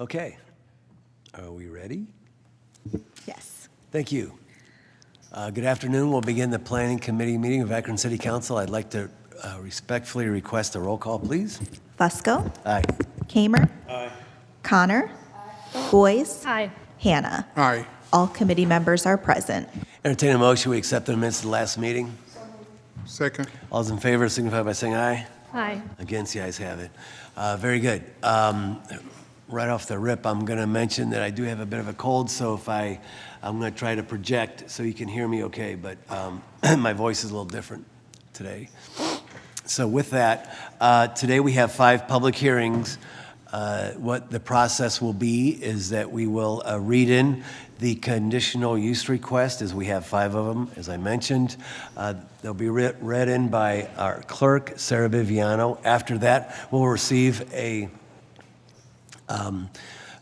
Okay, are we ready? Yes. Thank you. Good afternoon. We'll begin the Planning Committee meeting of Akron City Council. I'd like to respectfully request a roll call, please. Fusco. Aye. Kamer. Aye. Connor. Boyce. Aye. Hannah. Aye. All committee members are present. Entertain a motion, we accept the minutes of the last meeting. Second. All those in favor signify by saying aye. Aye. Against, the ayes have it. Very good. Right off the rip, I'm going to mention that I do have a bit of a cold, so if I'm going to try to project so you can hear me okay, but my voice is a little different today. So with that, today we have 5 public hearings. What the process will be is that we will read in the conditional use request, as we have 5 of them, as I mentioned. They'll be read in by our clerk, Sarah Viviano. After that, we'll receive a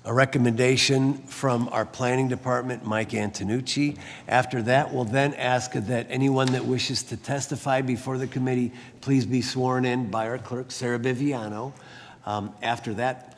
recommendation from our planning department, Mike Antonucci. After that, we'll then ask that anyone that wishes to testify before the committee, please be sworn in by our clerk, Sarah Viviano. After that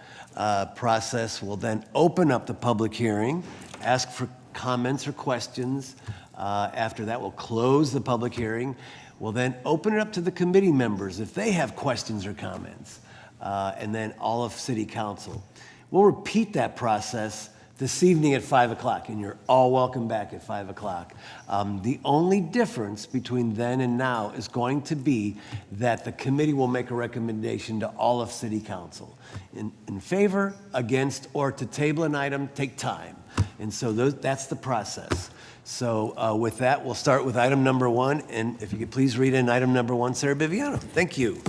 process, we'll then open up the public hearing, ask for comments or questions. After that, we'll close the public hearing. We'll then open it up to the committee members if they have questions or comments, and then all of City Council. We'll repeat that process this evening at 5 o'clock, and you're all welcome back at 5 o'clock. The only difference between then and now is going to be that the committee will make a recommendation to all of City Council. In favor, against, or to table an item, take time. And so that's the process. So with that, we'll start with item number 1, and if you could please read in item number 1, Sarah Viviano. Thank you.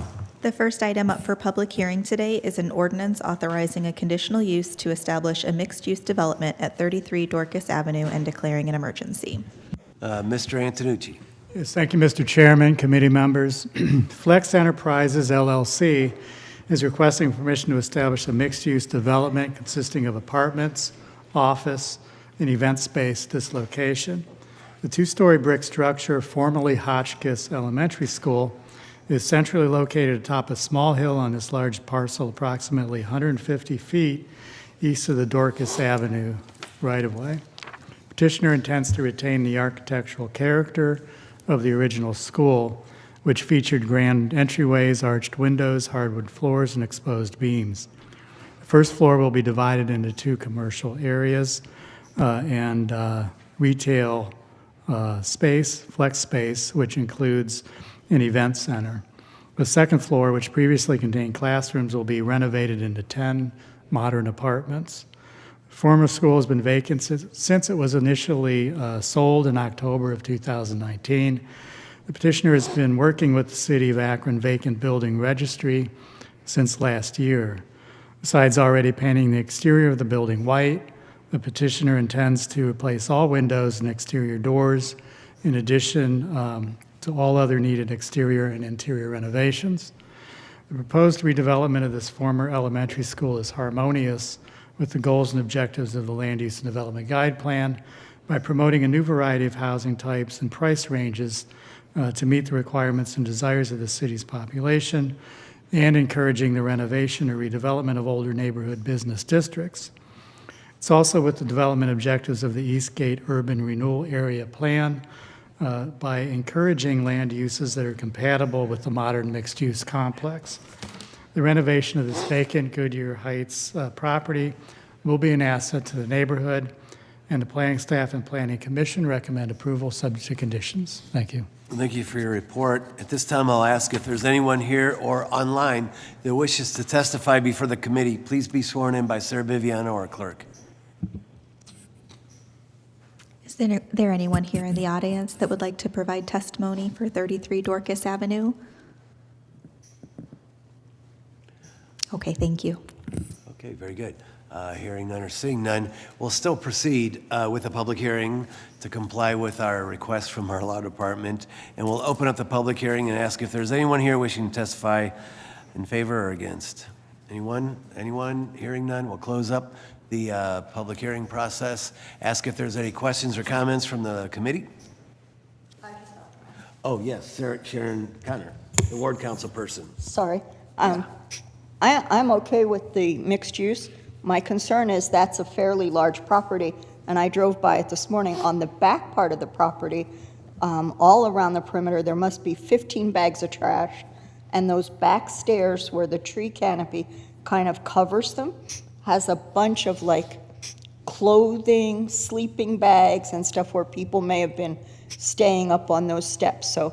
The first item up for public hearing today is an ordinance authorizing a conditional use to establish a mixed-use development at 33 Dorcas Avenue and declaring an emergency. Mr. Antonucci. Yes, thank you, Mr. Chairman, committee members. Flex Enterprises, LLC, is requesting permission to establish a mixed-use development consisting of apartments, office, and event space at this location. The 2-story brick structure, formerly Hotchkiss Elementary School, is centrally located atop a small hill on this large parcel, approximately 150 feet east of the Dorcas Avenue right-of-way. Petitioner intends to retain the architectural character of the original school, which featured grand entryways, arched windows, hardwood floors, and exposed beams. The first floor will be divided into 2 commercial areas and retail space, flex space, which includes an event center. The second floor, which previously contained classrooms, will be renovated into 10 modern apartments. The former school has been vacant since it was initially sold in October of 2019. The petitioner has been working with the City of Akron Vacant Building Registry since last year. Besides already painting the exterior of the building white, the petitioner intends to replace all windows and exterior doors, in addition to all other needed exterior and interior renovations. The proposed redevelopment of this former elementary school is harmonious with the goals and objectives of the Land Use and Development Guide Plan by promoting a new variety of housing types and price ranges to meet the requirements and desires of the city's population, and encouraging the renovation or redevelopment of older neighborhood business districts. It's also with the development objectives of the Eastgate Urban Renewal Area Plan, by encouraging land uses that are compatible with the modern mixed-use complex. The renovation of this vacant Goodyear Heights property will be an asset to the neighborhood, and the planning staff and planning commission recommend approval subject to conditions. Thank you. Thank you for your report. At this time, I'll ask if there's anyone here or online that wishes to testify before the committee. Please be sworn in by Sarah Viviano, our clerk. Is there anyone here in the audience that would like to provide testimony for 33 Dorcas Avenue? Okay, thank you. Okay, very good. Hearing none or seeing none, we'll still proceed with the public hearing to comply with our request from our law department, and we'll open up the public hearing and ask if there's anyone here wishing to testify in favor or against. Anyone? Anyone? Hearing none, we'll close up the public hearing process. Ask if there's any questions or comments from the committee. Oh, yes, Sharon Connor, the ward council person. Sorry. I'm okay with the mixed use. My concern is that's a fairly large property, and I drove by it this morning. On the back part of the property, all around the perimeter, there must be 15 bags of trash, and those back stairs where the tree canopy kind of covers them has a bunch of like clothing, sleeping bags, and stuff where people may have been staying up on those steps. So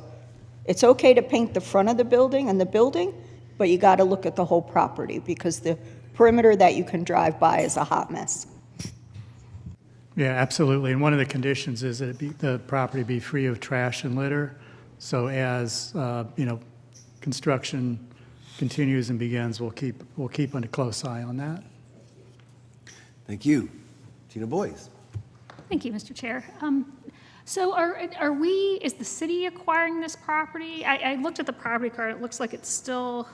it's okay to paint the front of the building and the building, but you got to look at the whole property because the perimeter that you can drive by is a hot mess. Yeah, absolutely. And one of the conditions is that the property be free of trash and litter. So as, construction continues and begins, we'll keep a close eye on that. Thank you. Tina Boyes. Thank you, Mr. Chair. So is the city acquiring this property? I looked at the property card, it looks like it's still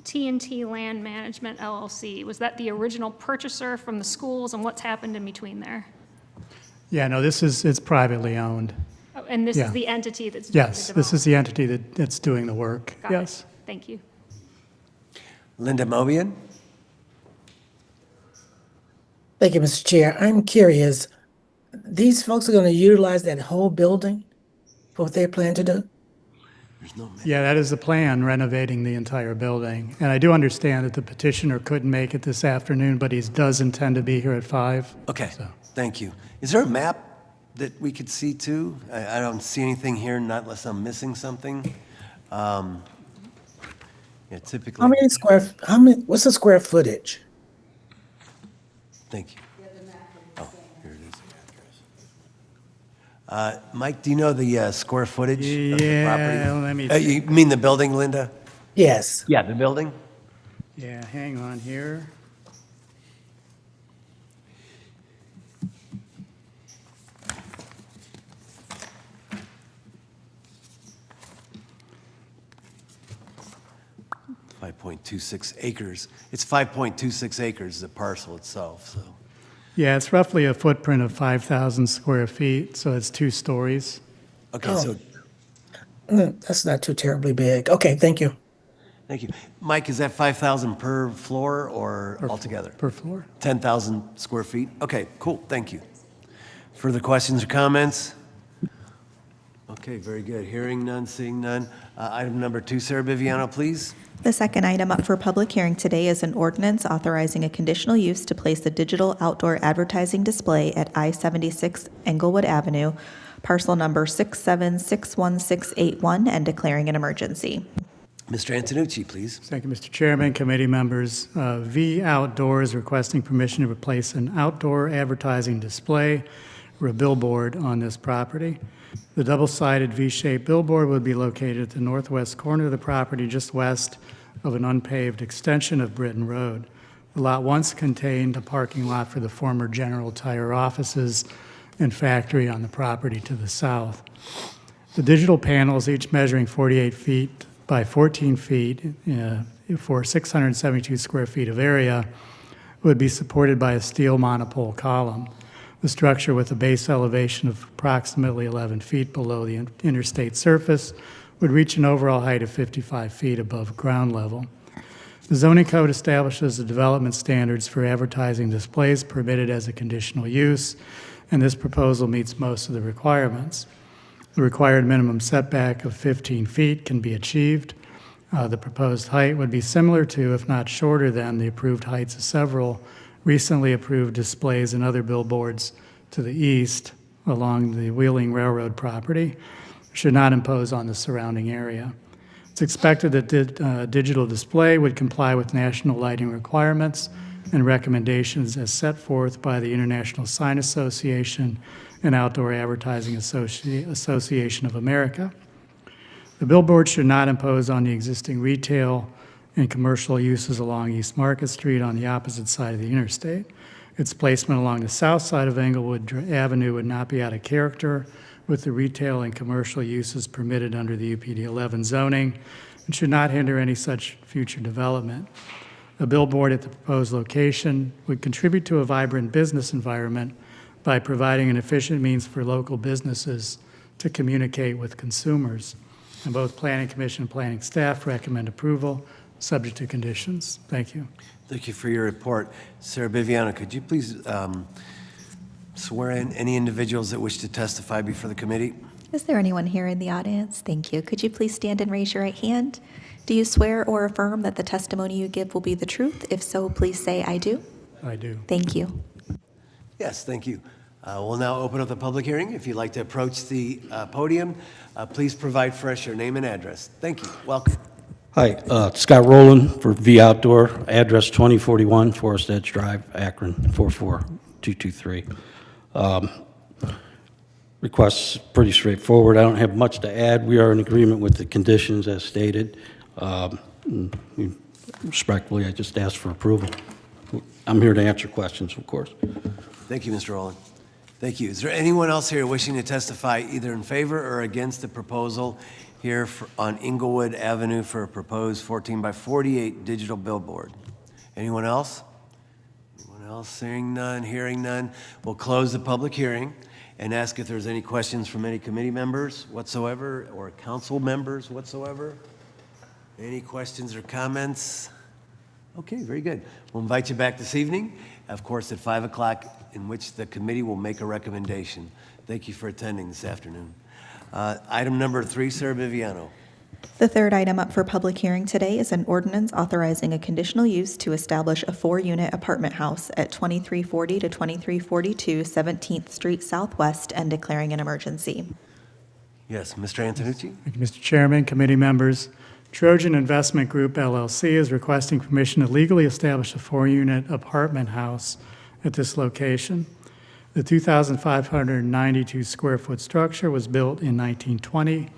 T&T Land Management LLC. Was that the original purchaser from the schools, and what's happened in between there? Yeah, no, it's privately owned. Oh, and this Yeah. is the entity that's doing the Yes, this is the entity that's doing the work. Got it. Yes. Thank you. Linda Mobian. Thank you, Mr. Chair. I'm curious, these folks are going to utilize that whole building for what they plan to do? There's no Yeah, that is the plan, renovating the entire building. And I do understand that the petitioner couldn't make it this afternoon, but he does intend to be here at 5. Okay, So- thank you. Is there a map that we could see too? I don't see anything here, not unless I'm missing something. Yeah, typically. What's the square footage? Thank you. Oh, here it is. Mike, do you know the square footage of the property? Yeah, let me, You mean the building, Linda? Yes. Yeah, the building? yeah, hang on here. .26 acres. It's 5.26 acres, the parcel itself, so. Yeah, it's roughly a footprint of 5,000 square feet, so it's 2 stories. Okay, so, That's not too terribly big. Okay, thank you. thank you. Mike, is that 5,000 per floor or altogether? Per floor. 10,000 square feet? Okay, cool, thank you. Further questions or comments? Okay, very good. Hearing none, seeing none. Item number 2, Sarah Biviano, please. The second item up for public hearing today is an ordinance authorizing a conditional use to place a digital outdoor advertising display at I-76 Englewood Avenue, parcel number 676161, and declaring an emergency. Mr. Antonucci, please. Thank you, Mr. Chairman, committee members. V Outdoor is requesting permission to replace an outdoor advertising display or a billboard on this property. The double-sided V-shaped billboard would be located at the northwest corner of the property, just west of an unpaved extension of Britton Road. The lot once contained a parking lot for the former General Tire offices and factory on the property to the south. The digital panels, each measuring 48 feet by 14 feet for 672 square feet of area, would be supported by a steel monopole column. The structure, with a base elevation of approximately 11 feet below the interstate surface, would reach an overall height of 55 feet above ground level. The zoning code establishes the development standards for advertising displays permitted as a conditional use, and this proposal meets most of the requirements. The required minimum setback of 15 feet can be achieved. The proposed height would be similar to, if not shorter than, the approved heights of several recently approved displays and other billboards to the east along the Wheeling Railroad property. Should not impose on the surrounding area. It's expected that digital display would comply with national lighting requirements and recommendations as set forth by the International Sign Association and Outdoor Advertising Association of America. The billboard should not impose on the existing retail and commercial uses along East Market Street on the opposite side of the interstate. Its placement along the south side of Englewood Avenue would not be out of character with the retail and commercial uses permitted under the UPD 11 zoning and should not hinder any such future development. A billboard at the proposed location would contribute to a vibrant business environment by providing an efficient means for local businesses to communicate with consumers. And both Planning Commission and Planning staff recommend approval, subject to conditions. Thank you. Thank you for your report. Sarah Biviano, could you please swear in any individuals that wish to testify before the committee? Is there anyone here in the audience? Thank you. Could you please stand and raise your right hand? Do you swear or affirm that the testimony you give will be the truth? If so, please say, "I do." I do. Thank you. Yes, thank you. We'll now open up the public hearing. If you'd like to approach the podium, please provide for us your name and address. Thank you. Welcome. Hi, Scott Rowland for V Outdoor, address 2041 Forest Edge Drive, Akron, 44223. Request's pretty straightforward. I don't have much to add. We are in agreement with the conditions as stated. Respectfully, I just ask for approval. I'm here to answer questions, of course. Thank you, Mr. Rowland. Thank you. Is there anyone else here wishing to testify either in favor or against the proposal here on Inglewood Avenue for a proposed 14 by 48 digital billboard? Anyone else? Anyone else? Seeing none, hearing none. We'll close the public hearing and ask if there's any questions from any committee members whatsoever or council members whatsoever. Any questions or comments? Okay, very good. We'll invite you back this evening, of course, at 5 o'clock, in which the committee will make a recommendation. Thank you for attending this afternoon. Item number 3, Sarah Biviano. The third item up for public hearing today is an ordinance authorizing a conditional use to establish a 4-unit apartment house at 2340 to 2342 17th Street Southwest and declaring an emergency. Yes, Mr. Antonucci? Thank you, Mr. Chairman, committee members. Trojan Investment Group, LLC is requesting permission to legally establish a 4-unit apartment house at this location. The 2,592 square foot structure was built in 1920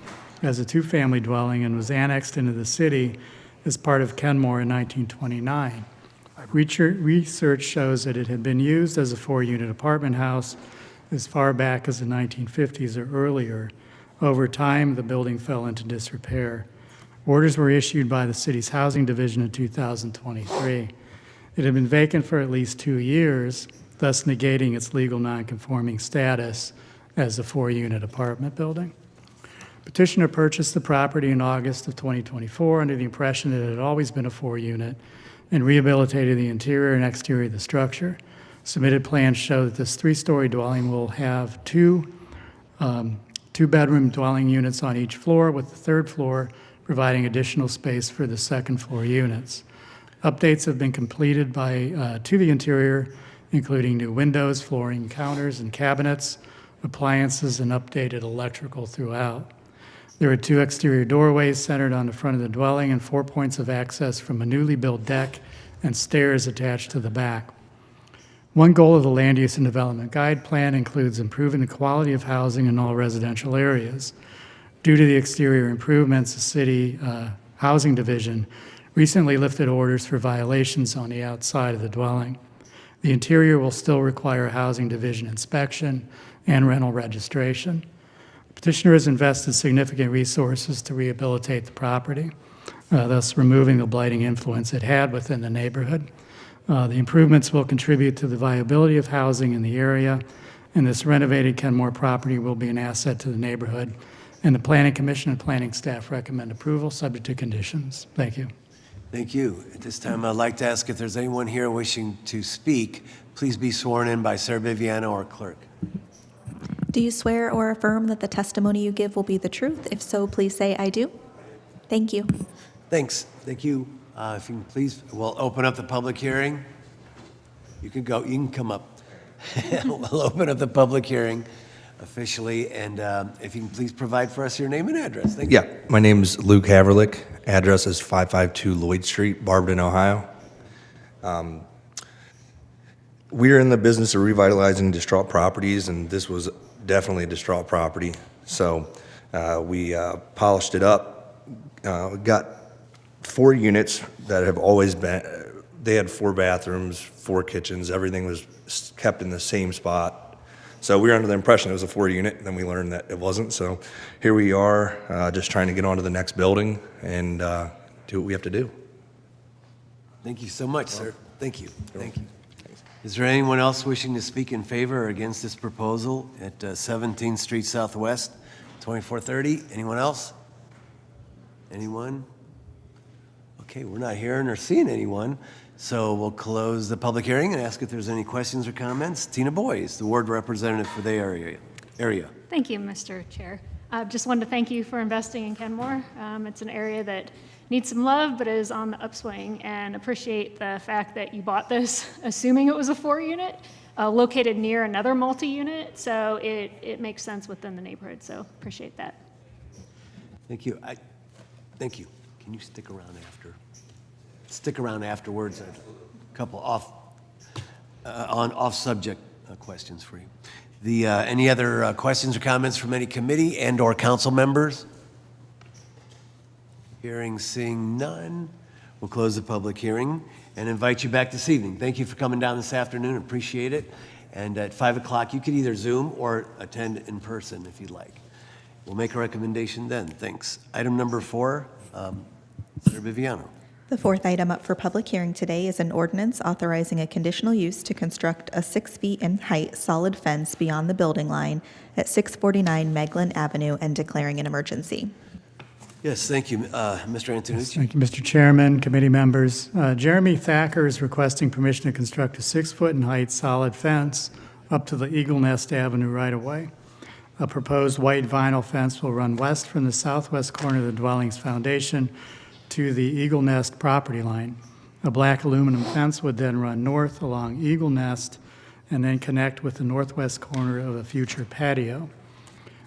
as a 2-family dwelling and was annexed into the city as part of Kenmore in 1929. Research shows that it had been used as a 4-unit apartment house as far back as the 1950s or earlier. Over time, the building fell into disrepair. Orders were issued by the city's housing division in 2023. It had been vacant for at least 2 years, thus negating its legal nonconforming status as a 4-unit apartment building. Petitioner purchased the property in August of 2024 under the impression that it had always been a 4-unit and rehabilitated the interior and exterior of the structure. Submitted plans show that this 3-story dwelling will have two bedroom dwelling units on each floor, with the third floor providing additional space for the second floor units. Updates have been completed to the interior, including new windows, flooring, counters, and cabinets, appliances, and updated electrical throughout. There are 2 exterior doorways centered on the front of the dwelling and 4 points of access from a newly built deck and stairs attached to the back. One goal of the Land Use and Development Guide Plan includes improving the quality of housing in all residential areas. Due to the exterior improvements, the City Housing Division recently lifted orders for violations on the outside of the dwelling. The interior will still require a Housing Division inspection and rental registration. The petitioner has invested significant resources to rehabilitate the property, thus removing the blighting influence it had within the neighborhood. The improvements will contribute to the viability of housing in the area, and this renovated Kenmore property will be an asset to the neighborhood. And the Planning Commission and Planning staff recommend approval, subject to conditions. Thank you. Thank you. At this time, I'd like to ask if there's anyone here wishing to speak. Please be sworn in by Sarah Biviano or clerk. Do you swear or affirm that the testimony you give will be the truth? If so, please say, "I do." Thank you. Thanks. Thank you. If you can please, we'll open up the public hearing. You can go. You can come up. We'll open up the public hearing officially, and if you can please provide for us your name and address. Thank you. Yeah, my name is Luke Haverlick. Address is 552 Lloyd Street, Barberton, Ohio. We're in the business of revitalizing distraught properties, and this was definitely a distraught property. So we polished it up, got 4 units that have always been, they had 4 bathrooms, 4 kitchens, everything was kept in the same spot. So we were under the impression it was a 4-unit, and then we learned that it wasn't. So here we are, just trying to get on to the next building and do what we have to do. Thank you so much, sir. Thank you. Thank you. Is there anyone else wishing to speak in favor or against this proposal at 17th Street Southwest, 2430? Anyone else? Anyone? Okay, we're not hearing or seeing anyone. So we'll close the public hearing and ask if there's any questions or comments. Tina Boyes, the ward representative for the area. Thank you, Mr. Chair. Just wanted to thank you for investing in Kenmore. It's an area that needs some love, but is on the upswing, and appreciate the fact that you bought this assuming it was a 4-unit, located near another multi-unit, so it makes sense within the neighborhood, so appreciate that. Thank you. Thank you. Can you stick around after? Stick around afterwards. A couple off-subject questions for you. Any other questions or comments from any committee and/or council members? Hearing, seeing none, we'll close the public hearing and invite you back this evening. Thank you for coming down this afternoon. Appreciate it. And at 5 o'clock, you could either Zoom or attend in person if you'd like. We'll make a recommendation then. Thanks. Item number 4, Senator Viviano. The fourth item up for public hearing today is an ordinance authorizing a conditional use to construct a 6 feet in height solid fence beyond the building line at 649 Meglin Avenue and declaring an emergency. Yes, thank you. Mr. Antonucci. Thank you, Mr. Chairman, committee members. Jeremy Thacker is requesting permission to construct a 6-foot in height solid fence up to the Eagle Nest Avenue right-of-way. A proposed white vinyl fence will run west from the southwest corner of the dwelling's foundation to the Eagle Nest property line. A black aluminum fence would then run north along Eagle Nest and then connect with the northwest corner of a future patio.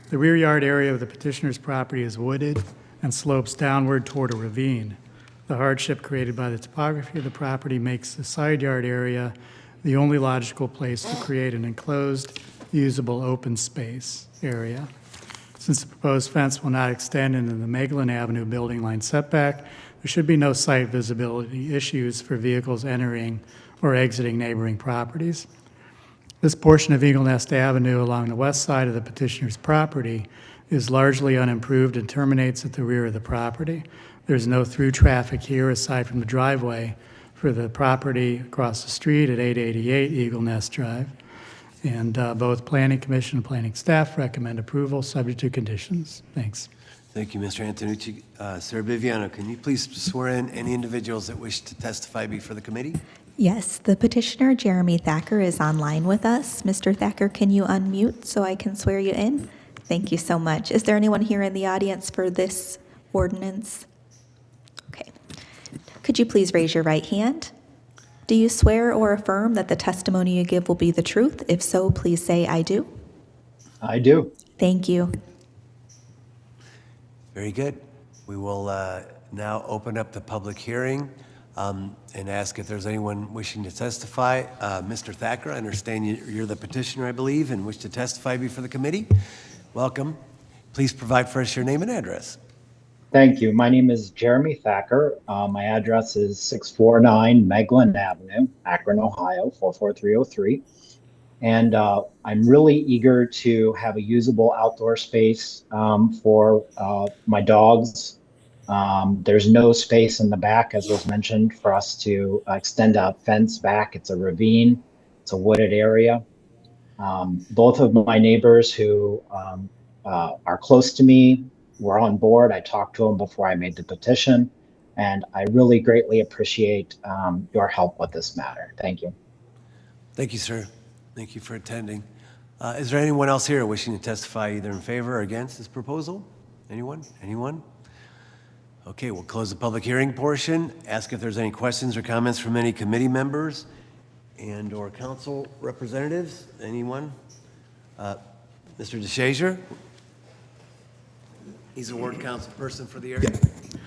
The rear yard area of the petitioner's property is wooded and slopes downward toward a ravine. The hardship created by the topography of the property makes the side yard area the only logical place to create an enclosed, usable open space area. Since the proposed fence will not extend into the Meglin Avenue building line setback, there should be no site visibility issues for vehicles entering or exiting neighboring properties. This portion of Eagle Nest Avenue along the west side of the petitioner's property is largely unimproved and terminates at the rear of the property. There's no through traffic here aside from the driveway for the property across the street at 888 Eagle Nest Drive. And both Planning Commission and Planning staff recommend approval subject to conditions. Thanks. Thank you, Mr. Antonucci. Senator Viviano, can you please swear in any individuals that wish to testify before the committee? Yes, the petitioner, Jeremy Thacker, is online with us. Mr. Thacker, can you unmute so I can swear you in? Thank you so much. Is there anyone here in the audience for this ordinance? Okay. Could you please raise your right hand? Do you swear or affirm that the testimony you give will be the truth? If so, please say, I do. I do. Thank you. Very good. We will now open up the public hearing and ask if there's anyone wishing to testify. Mr. Thacker, I understand you're the petitioner, I believe, and wish to testify before the committee. Welcome. Please provide for us your name and address. Thank you. My name is Jeremy Thacker. My address is 649 Meglin Avenue, Akron, Ohio, 44303. And I'm really eager to have a usable outdoor space for my dogs. There's no space in the back, as was mentioned, for us to extend a fence back. It's a ravine. It's a wooded area. Both of my neighbors who are close to me were on board. I talked to them before I made the petition, and I really greatly appreciate your help with this matter. Thank you. Thank you, sir. Thank you for attending. Is there anyone else here wishing to testify either in favor or against this proposal? Anyone? Anyone? Okay, we'll close the public hearing portion. Ask if there's any questions or comments from any committee members and or council representatives. Anyone? Mr. DeShazier? He's a ward council person for the area. Yeah.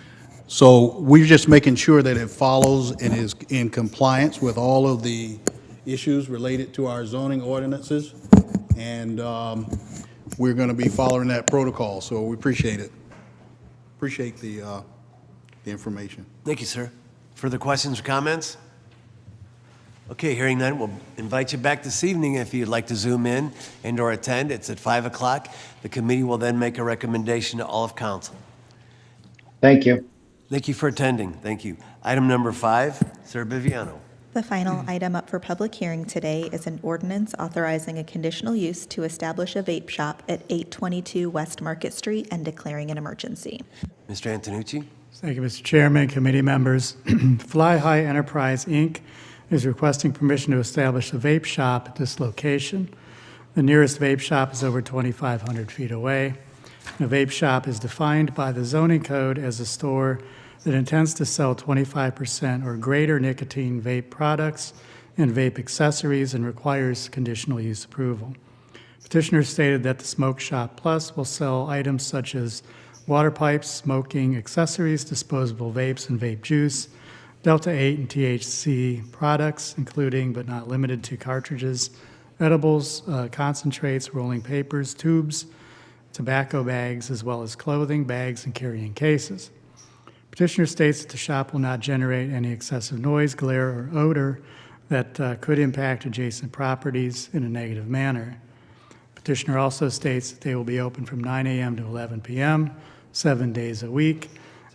So we're just making sure that it follows and is in compliance with all of the issues related to our zoning ordinances. And we're going to be following that protocol, so we appreciate it. Appreciate the information. Thank you, sir. Further questions or comments? Okay, hearing none, we'll invite you back this evening if you'd like to zoom in and or attend. It's at 5 o'clock. The committee will then make a recommendation to all of council. Thank you. Thank you for attending. Thank you. Item number 5, Sir Biviano. The final item up for public hearing today is an ordinance authorizing a conditional use to establish a vape shop at 822 West Market Street and declaring an emergency. Mr. Antonucci, Thank you, Mr. Chairman, committee members. Fly High Enterprise, Inc. is requesting permission to establish a vape shop at this location. The nearest vape shop is over 2,500 feet away. A vape shop is defined by the zoning code as a store that intends to sell 25% or greater nicotine vape products and vape accessories and requires conditional use approval. Petitioner stated that the Smoke Shop Plus will sell items such as water pipes, smoking accessories, disposable vapes and vape juice, Delta 8 and THC products, including but not limited to cartridges, edibles, concentrates, rolling papers, tubes, tobacco bags, as well as clothing, bags, and carrying cases. Petitioner states that the shop will not generate any excessive noise, glare, or odor that could impact adjacent properties in a negative manner. Petitioner also states that they will be open from 9 a.m. to 11 p.m., 7 days a week,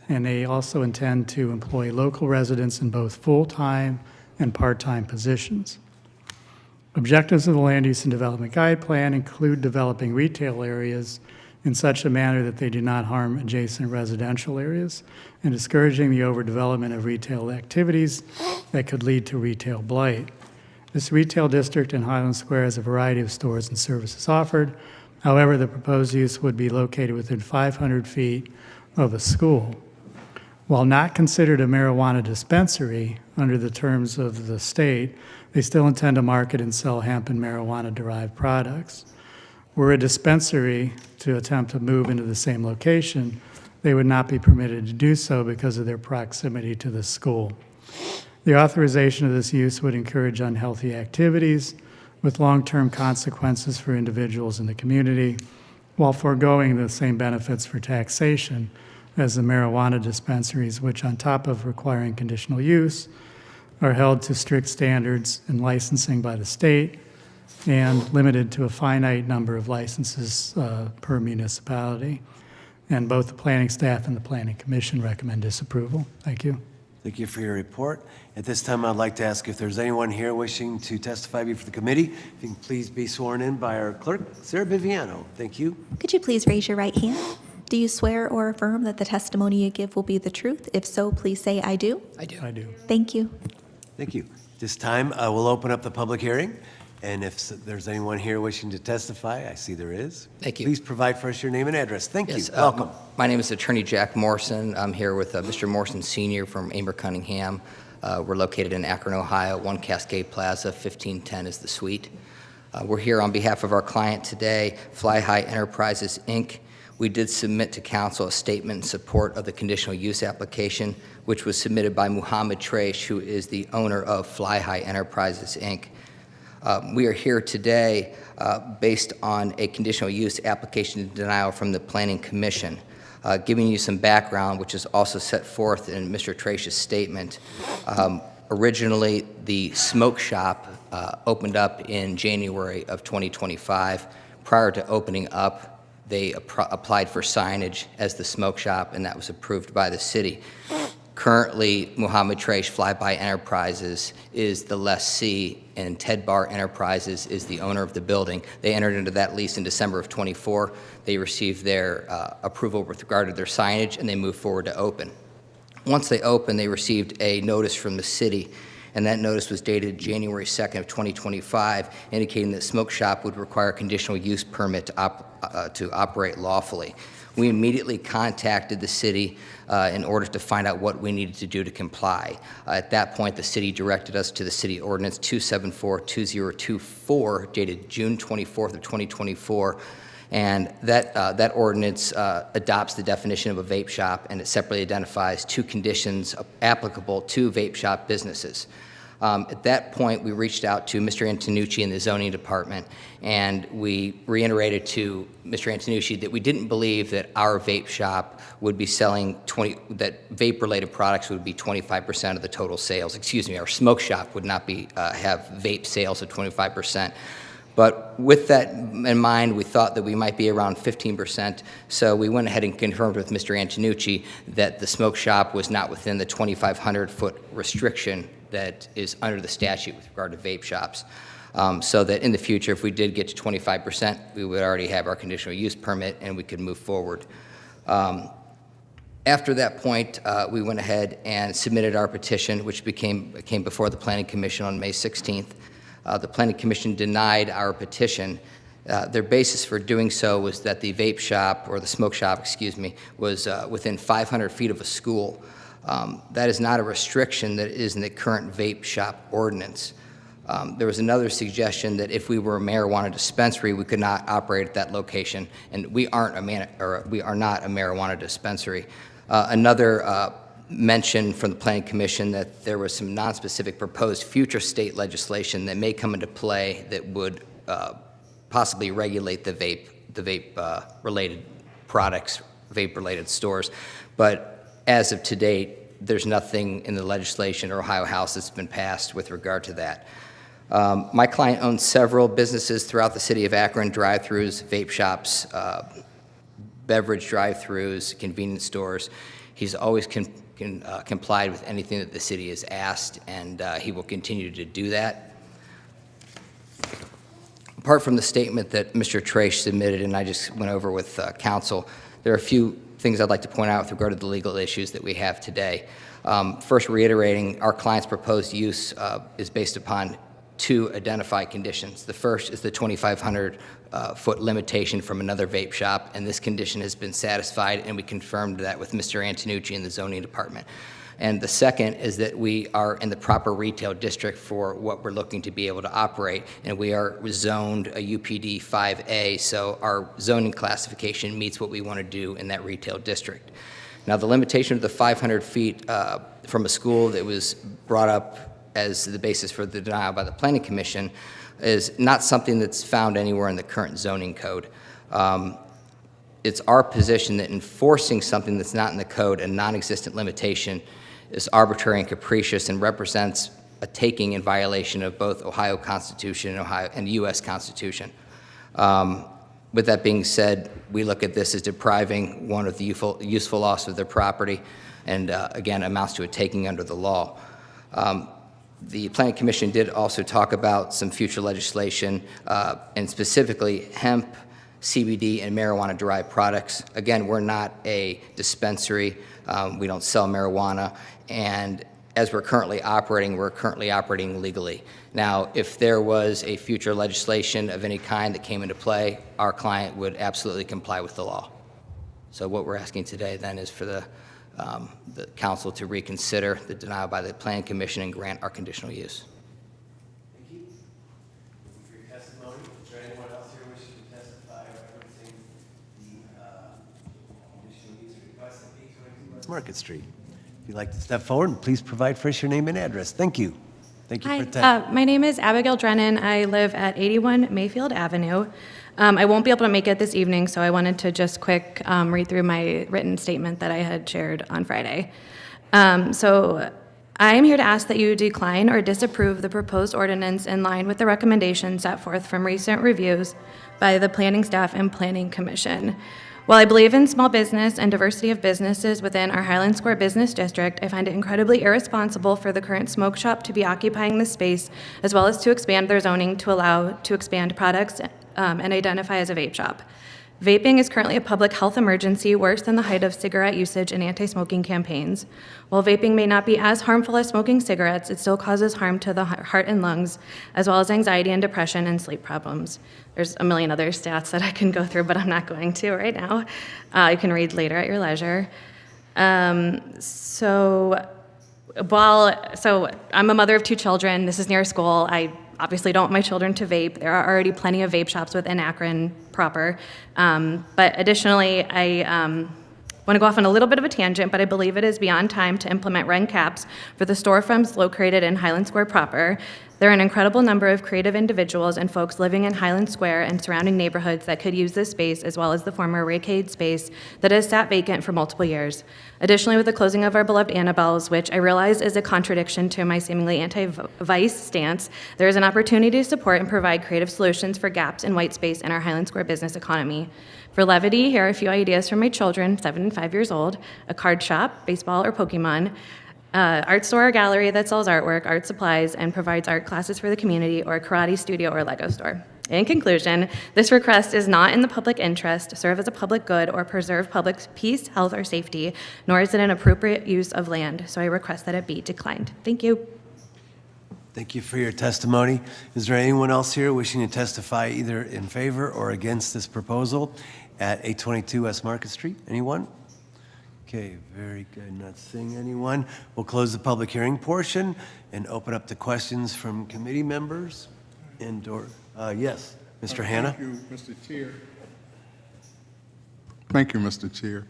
and they also intend to employ local residents in both full-time and part-time positions. Objectives of the Land Use and Development Guide Plan include developing retail areas in such a manner that they do not harm adjacent residential areas and discouraging the overdevelopment of retail activities that could lead to retail blight. This retail district in Highland Square has a variety of stores and services offered. However, the proposed use would be located within 500 feet of a school. While not considered a marijuana dispensary under the terms of the state, they still intend to market and sell hemp and marijuana-derived products. Were a dispensary to attempt to move into the same location, they would not be permitted to do so because of their proximity to the school. The authorization of this use would encourage unhealthy activities with long-term consequences for individuals in the community, while foregoing the same benefits for taxation as the marijuana dispensaries, which, on top of requiring conditional use, are held to strict standards and licensing by the state and limited to a finite number of licenses per municipality. And both the planning staff and the planning commission recommend disapproval. Thank you. Thank you for your report. At this time, I'd like to ask if there's anyone here wishing to testify before the committee. If you can please be sworn in by our clerk, Sarah Biviano. Thank you. Could you please raise your right hand? Do you swear or affirm that the testimony you give will be the truth? If so, please say, "I do." I do. Thank you. Thank you. This time, I will open up the public hearing. And if there's anyone here wishing to testify, I see there is. Thank you. Please provide for us your name and address. Thank you. Yes, Welcome. My name is Attorney Jack Morrison. I'm here with Mr. Morrison Sr. from Amer Cunningham. We're located in Akron, Ohio, 1 Cascade Plaza, 1510 is the suite. We're here on behalf of our client today, Fly High Enterprises, Inc. We did submit to council a statement in support of the conditional use application, which was submitted by Muhammad Traish, who is the owner of Fly High Enterprises, Inc. We are here today based on a conditional use application denial from the Planning Commission. Giving you some background, which is also set forth in Mr. Traish's statement. Originally, the smoke shop opened up in January of 2025. Prior to opening up, they applied for signage as the smoke shop, and that was approved by the city. Currently, Muhammad Traish Flyby Enterprises is the lessee, and Ted Bar Enterprises is the owner of the building. They entered into that lease in December of '24. They received their approval with regard to their signage, and they moved forward to open. Once they opened, they received a notice from the city, and that notice was dated January 2nd of 2025, indicating that smoke shop would require a conditional use permit to operate lawfully. We immediately contacted the city in order to find out what we needed to do to comply. At that point, the city directed us to the city ordinance 274-2024, dated June 24th of 2024, and that ordinance adopts the definition of a vape shop, and it separately identifies 2 conditions applicable to vape shop businesses. At that point, we reached out to Mr. Antonucci in the zoning department, and we reiterated to Mr. Antonucci that we didn't believe that our vape shop would be selling that vape-related products would be 25% of the total sales. Excuse me, our smoke shop would not be have vape sales of 25%. But with that in mind, we thought that we might be around 15%, so we went ahead and confirmed with Mr. Antonucci that the smoke shop was not within the 2,500-foot restriction that is under the statute with regard to vape shops, so that in the future, if we did get to 25%, we would already have our conditional use permit and we could move forward. After that point, we went ahead and submitted our petition, which came before the Planning Commission on May 16th. The Planning Commission denied our petition. Their basis for doing so was that the vape shop, or the smoke shop, excuse me, was within 500 feet of a school. That is not a restriction that is in the current vape shop ordinance. There was another suggestion that if we were a marijuana dispensary, we could not operate at that location, and we are not a marijuana dispensary. Another mention from the Planning Commission that there was some nonspecific proposed future state legislation that may come into play that would possibly regulate the vape related products, vape related stores. But as of to date, there's nothing in the legislation or Ohio House that's been passed with regard to that. My client owns several businesses throughout the city of Akron, drive-throughs, vape shops, beverage drive-throughs, convenience stores. He's always complied with anything that the city has asked, and he will continue to do that. Apart from the statement that Mr. Trace submitted, and I just went over with council, there are a few things I'd like to point out with regard to the legal issues that we have today. First, reiterating, our client's proposed use is based upon two identified conditions. The first is the 2,500 foot limitation from another vape shop, and this condition has been satisfied, and we confirmed that with Mr. Antonucci in the zoning department. And the second is that we are in the proper retail district for what we're looking to be able to operate, and we are zoned a UPD 5A, so our zoning classification meets what we want to do in that retail district. Now, the limitation of the 500 feet from a school that was brought up as the basis for the denial by the Planning Commission is not something that's found anywhere in the current zoning code. It's our position that enforcing something that's not in the code, a non-existent limitation, is arbitrary and capricious and represents a taking in violation of both Ohio Constitution and U.S. Constitution. With that being said, we look at this as depriving one of the useful loss of their property, and again, amounts to a taking under the law. The Planning Commission did also talk about some future legislation, and specifically hemp, CBD, and marijuana-derived products. Again, we're not a dispensary. We don't sell marijuana, and as we're currently operating legally. Now, if there was a future legislation of any kind that came into play, our client would absolutely comply with the law. So what we're asking today then is for the council to reconsider the denial by the Planning Commission and grant our conditional use. Thank you. Thank you for your testimony. Is there anyone else here wishing to testify referencing the conditional use request at 822 West Market Street? If you'd like to step forward, and please provide for us your name and address. Thank you. Thank you for testifying. My name is Abigail Drennan. I live at 81 Mayfield Avenue. I won't be able to make it this evening, so I wanted to just quick read through my written statement that I had shared on Friday. So I am here to ask that you decline or disapprove the proposed ordinance in line with the recommendations set forth from recent reviews by the planning staff and planning commission. While I believe in small business and diversity of businesses within our Highland Square Business District, I find it incredibly irresponsible for the current smoke shop to be occupying this space, as well as to expand their zoning to allow to expand products and identify as a vape shop. Vaping is currently a public health emergency worse than the height of cigarette usage and anti-smoking campaigns. While vaping may not be as harmful as smoking cigarettes, it still causes harm to the heart and lungs, as well as anxiety and depression and sleep problems. There's a million other stats that I can go through, but I'm not going to right now. You can read later at your leisure. So I'm a mother of two children. This is near school. I obviously don't want my children to vape. There are already plenty of vape shops within Akron proper. But additionally, I want to go off on a little bit of a tangent, but I believe it is beyond time to implement rent caps for the storefronts located in Highland Square proper. There are an incredible number of creative individuals and folks living in Highland Square and surrounding neighborhoods that could use this space, as well as the former Raycade space that has sat vacant for multiple years. Additionally, with the closing of our beloved Annabelle's, which I realize is a contradiction to my seemingly anti-vice stance, there is an opportunity to support and provide creative solutions for gaps in white space in our Highland Square business economy. For levity, here are a few ideas from my children, 7 and 5 years old: a card shop, baseball or Pokemon, art store or gallery that sells artwork, art supplies, and provides art classes for the community, or a karate studio or Lego store. In conclusion, this request is not in the public interest, serve as a public good, or preserve public peace, health, or safety, nor is it an appropriate use of land, so I request that it be declined. Thank you. Thank you for your testimony. Is there anyone else here wishing to testify either in favor or against this proposal at 822 West Market Street? Anyone? Okay, very good. Not seeing anyone. We'll close the public hearing portion and open up to questions from committee members. Yes, Mr. Hanna? Thank you, Mr. Chair. Thank you, Mr. Chair.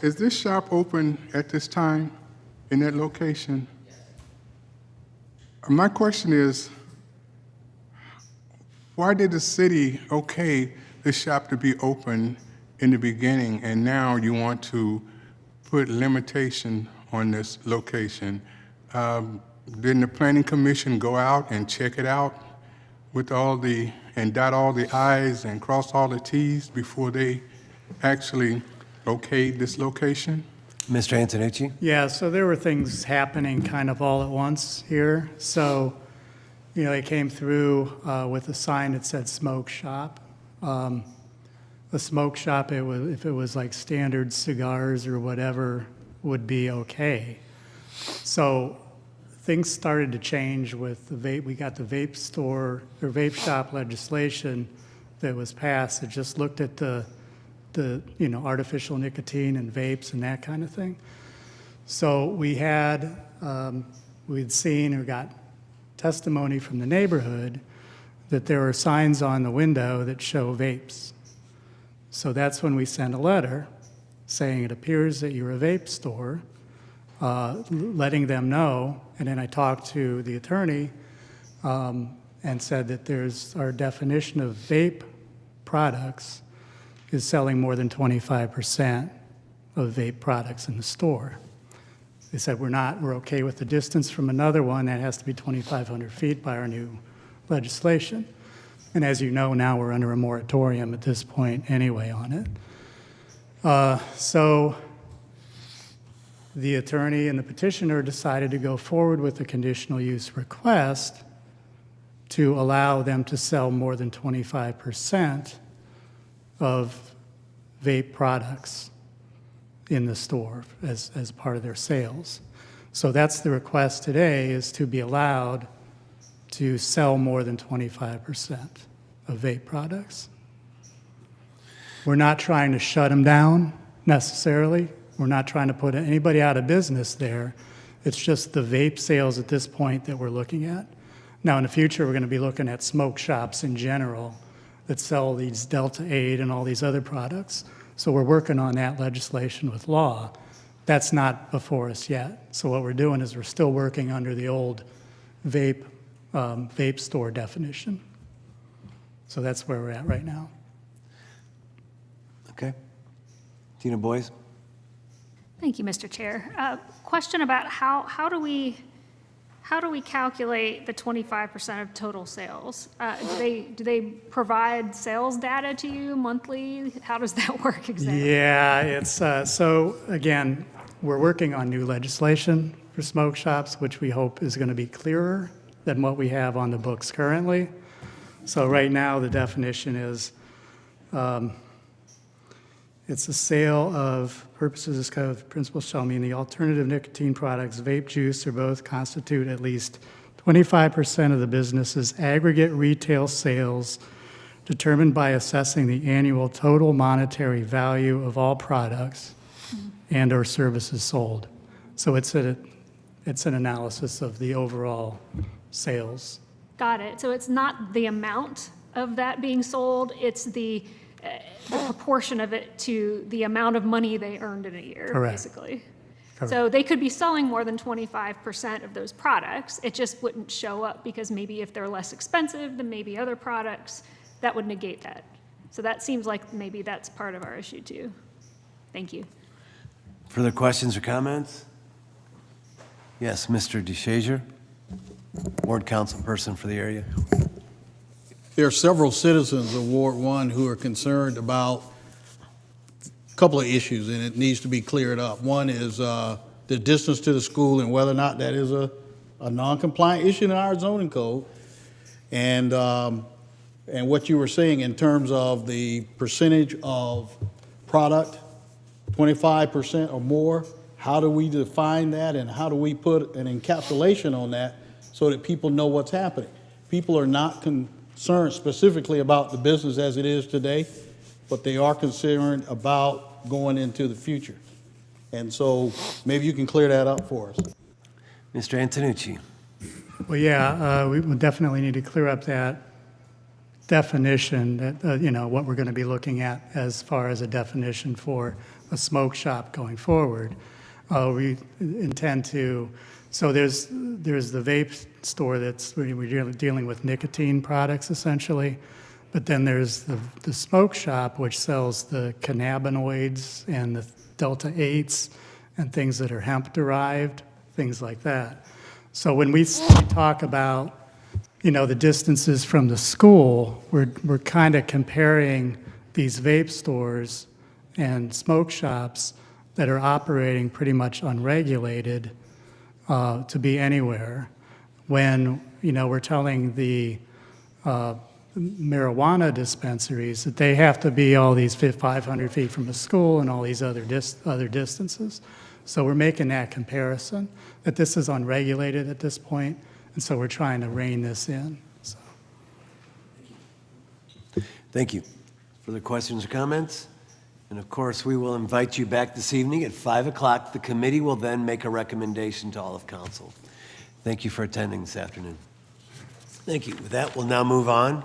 Is this shop open at this time in that location? My question is, why did the city okay this shop to be open in the beginning, and now you want to put limitation on this location? Didn't the planning commission go out and check it out with and dot all the I's and cross all the T's before they actually okayed this location? Mr. Antonucci? Yeah, so there were things happening kind of all at once here. So, they came through with a sign that said smoke shop. The smoke shop, if it was like standard cigars or whatever, would be okay. So things started to change with the vape. We got the vape store or vape shop legislation that was passed. It just looked at the artificial nicotine and vapes and that kind of thing. So we'd seen or got testimony from the neighborhood that there are signs on the window that show vapes. So that's when we sent a letter saying it appears that you're a vape store, letting them know. And then I talked to the attorney and said that our definition of vape products is selling more than 25% of vape products in the store. They said we're okay with the distance from another one that has to be 2,500 feet by our new legislation. And as you know, now we're under a moratorium at this point anyway on it. So the attorney and the petitioner decided to go forward with a conditional use request to allow them to sell more than 25% of vape products in the store as part of their sales. So that's the request today, is to be allowed to sell more than 25% of vape products. We're not trying to shut them down necessarily. We're not trying to put anybody out of business there. It's just the vape sales at this point that we're looking at. Now in the future, we're going to be looking at smoke shops in general that sell these Delta 8 and all these other products. So we're working on that legislation with law. That's not before us yet. So what we're doing is we're still working under the old vape store definition. So that's where we're at right now. Okay. Tina Boyes? Thank you, Mr. Chair. Question about how do we calculate the 25% of total sales? Do they provide sales data to you monthly? How does that work exactly? Yeah, it's so again, we're working on new legislation for smoke shops, which we hope is going to be clearer than what we have on the books currently. So right now, the definition is it's a sale of purposes of this code. Principles shall mean the alternative nicotine products, vape, juice, or both constitute at least 25% of the business's aggregate retail sales, determined by assessing the annual total monetary value of all products and or services sold. So it's an analysis of the overall sales. Got it. So it's not the amount of that being sold, it's the proportion of it to the amount of money they earned in a year, Correct. basically. Correct. So they could be selling more than 25% of those products. It just wouldn't show up because maybe if they're less expensive than maybe other products, that would negate that. So that seems like maybe that's part of our issue too. Thank you. Further questions or comments? Yes, Mr. DeShazier, Ward Council person for the area. There are several citizens of Ward 1 who are concerned about a couple of issues, and it needs to be cleared up. One is the distance to the school and whether or not that is a non-compliant issue in our zoning code. And and what you were saying in terms of the percentage of product, 25% or more, how do we define that and how do we put an encapsulation on that so that people know what's happening? People are not concerned specifically about the business as it is today, but they are concerned about going into the future. And so maybe you can clear that up for us. Mr. Antonucci. Well, yeah, we would definitely need to clear up that definition that, what we're going to be looking at as far as a definition for a smoke shop going forward. We intend to, so there's the vape store that's, we're dealing with nicotine products essentially, but then there's the smoke shop which sells the cannabinoids and the Delta-8s and things that are hemp derived, things like that. So when we talk about the distances from the school, we're kind of comparing these vape stores and smoke shops that are operating pretty much unregulated to be anywhere. When, we're telling the marijuana dispensaries that they have to be all these 500 feet from the school and all these other distances. So we're making that comparison, that this is unregulated at this point, and so we're trying to rein this in. So. Thank you. Further questions or comments? And of course, we will invite you back this evening at 5 o'clock. The committee will then make a recommendation to all of council. Thank you for attending this afternoon. Thank you. With that, we'll now move on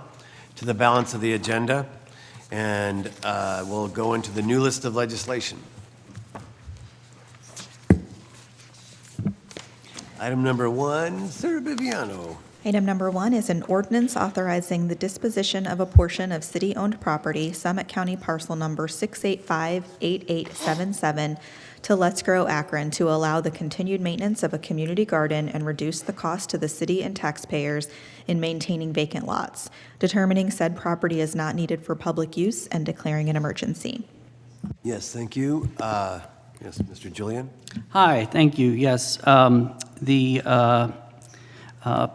to the balance of the agenda, and we'll go into the new list of legislation. Item number 1, Senator Bibiano. Item number 1 is an ordinance authorizing the disposition of a portion of city-owned property, Summit County parcel number 6858877, to Let's Grow Akron to allow the continued maintenance of a community garden and reduce the cost to the city and taxpayers in maintaining vacant lots, determining said property is not needed for public use and declaring an emergency. Yes, thank you. Yes, Mr. Julian. Hi, thank you. Yes, the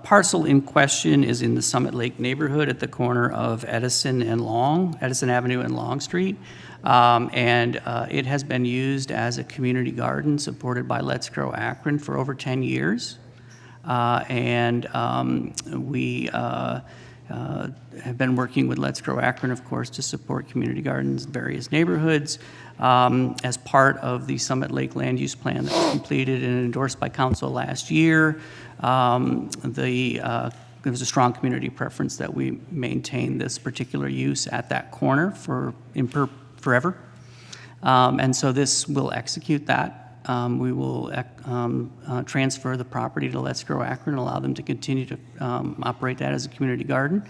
parcel in question is in the Summit Lake neighborhood at the corner of Edison Avenue and Long Street. And it has been used as a community garden supported by Let's Grow Akron for over 10 years. We have been working with Let's Grow Akron, of course, to support community gardens in various neighborhoods. As part of the Summit Lake Land Use Plan that was completed and endorsed by council last year, there was a strong community preference that we maintain this particular use at that corner forever. And so this will execute that. We will transfer the property to Let's Grow Akron and allow them to continue to operate that as a community garden.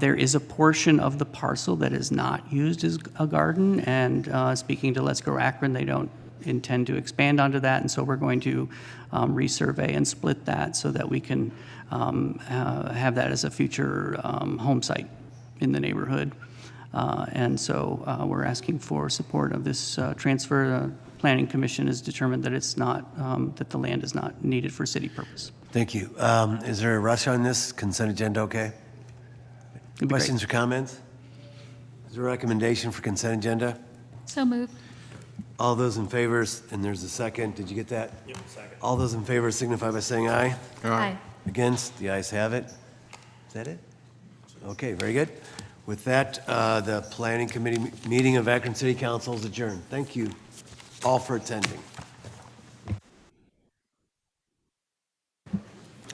There is a portion of the parcel that is not used as a garden, and speaking to Let's Grow Akron, they don't intend to expand onto that, and so we're going to resurvey and split that so that we can have that as a future home site in the neighborhood. And so we're asking for support of this transfer. The Planning Commission has determined that it's not, that the land is not needed for city purpose. Thank you. Is there a rush on this? Consent agenda okay? Questions or comments? Is there a recommendation for consent agenda? So moved. All those in favor, and there's a second. Did you get that? Yep, second. All those in favor signify by saying aye. Aye. Against? The ayes have it. Is that it? Okay, very good. With that, the Planning Committee meeting of Akron City Council is adjourned. Thank you all for attending.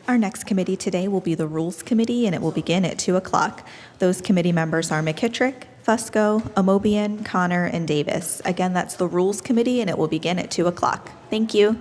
Our next committee today will be the Rules Committee, and it will begin at 2 o'clock. Those committee members are McKittrick, Fusco, Amobian, Connor, and Davis. Again, that's the Rules Committee, and it will begin at 2 o'clock. Thank you.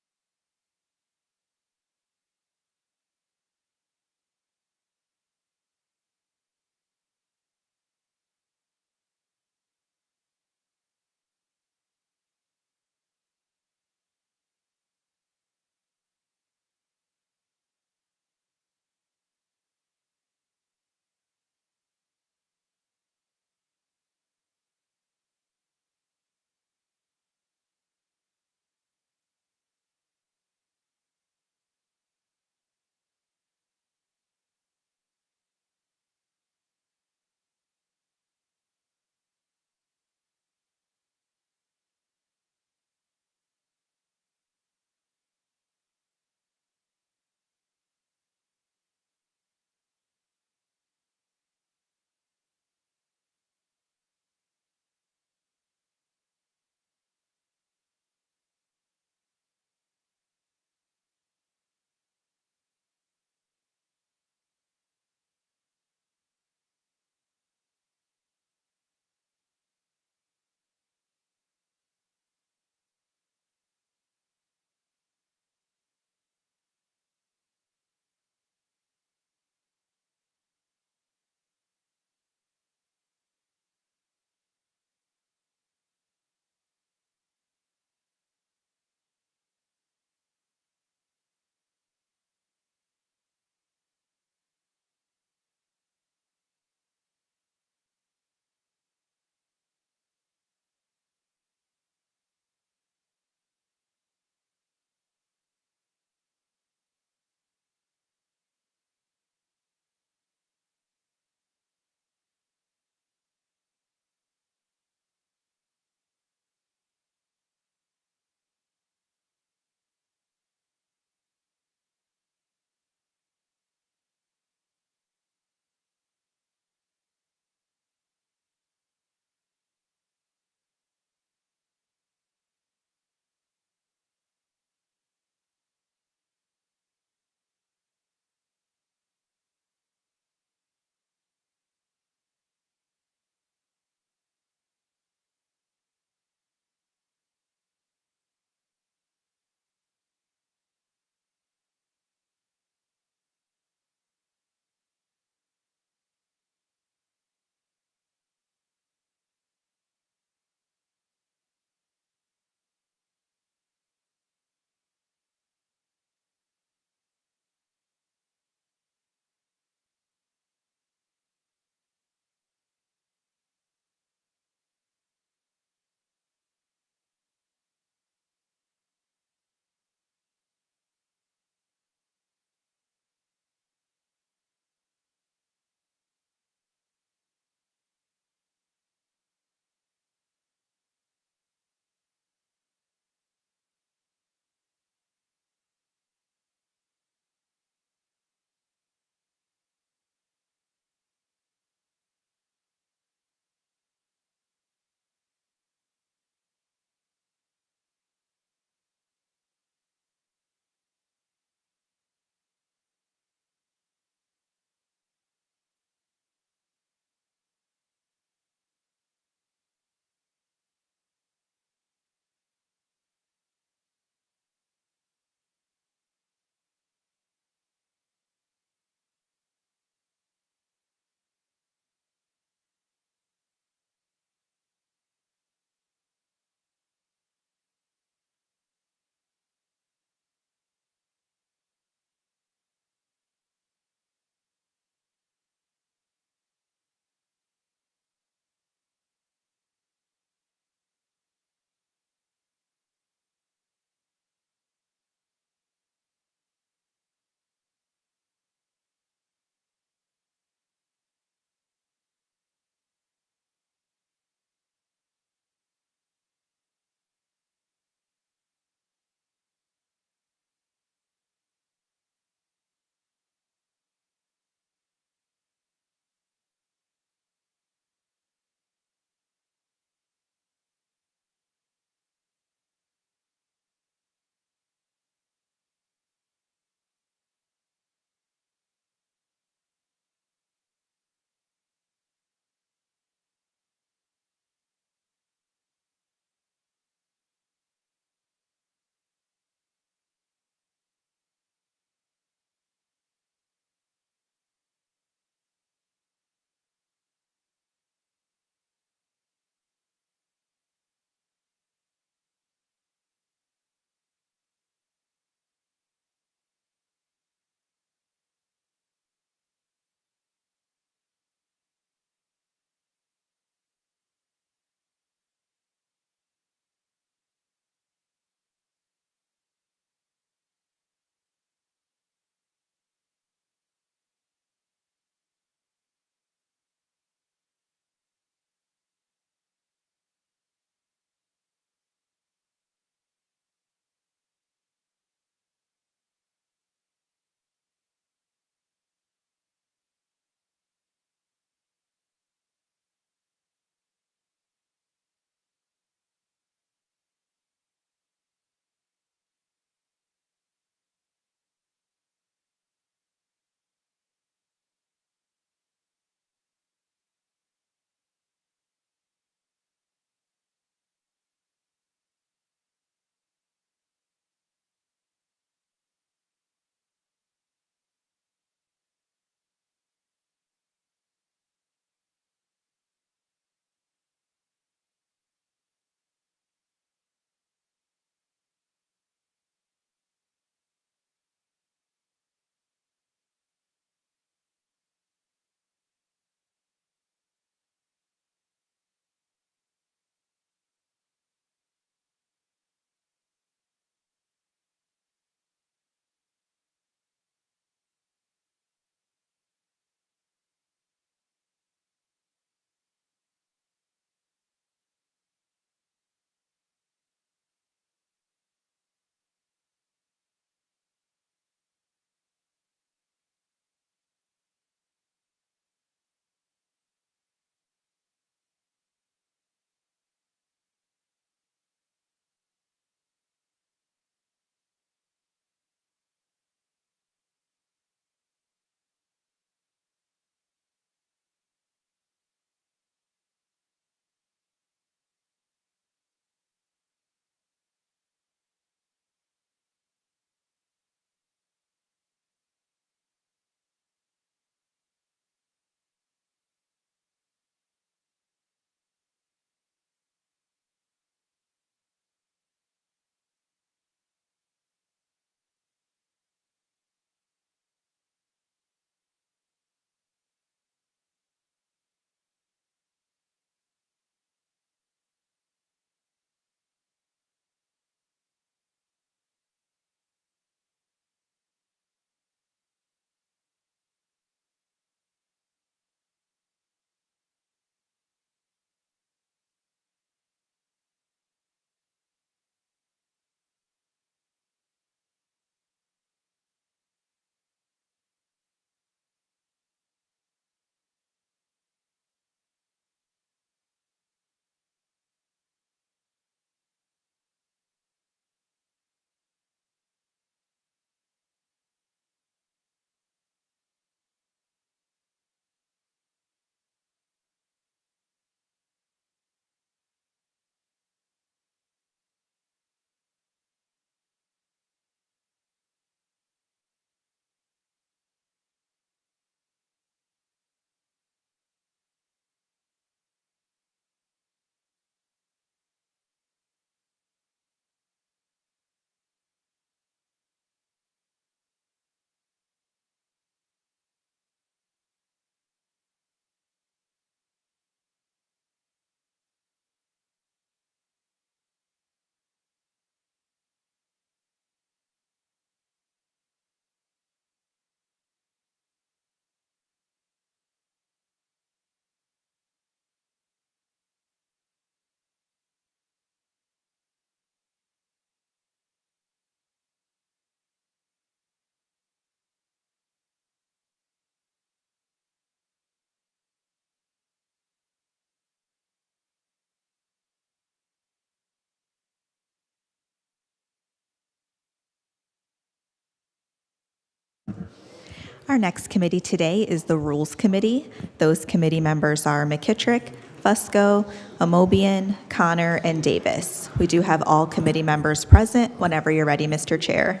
Our next committee today is the Rules Committee. Those committee members are McKittrick, Fusco, Amobian, Connor, and Davis. We do have all committee members present whenever you're ready, Mr. Chair.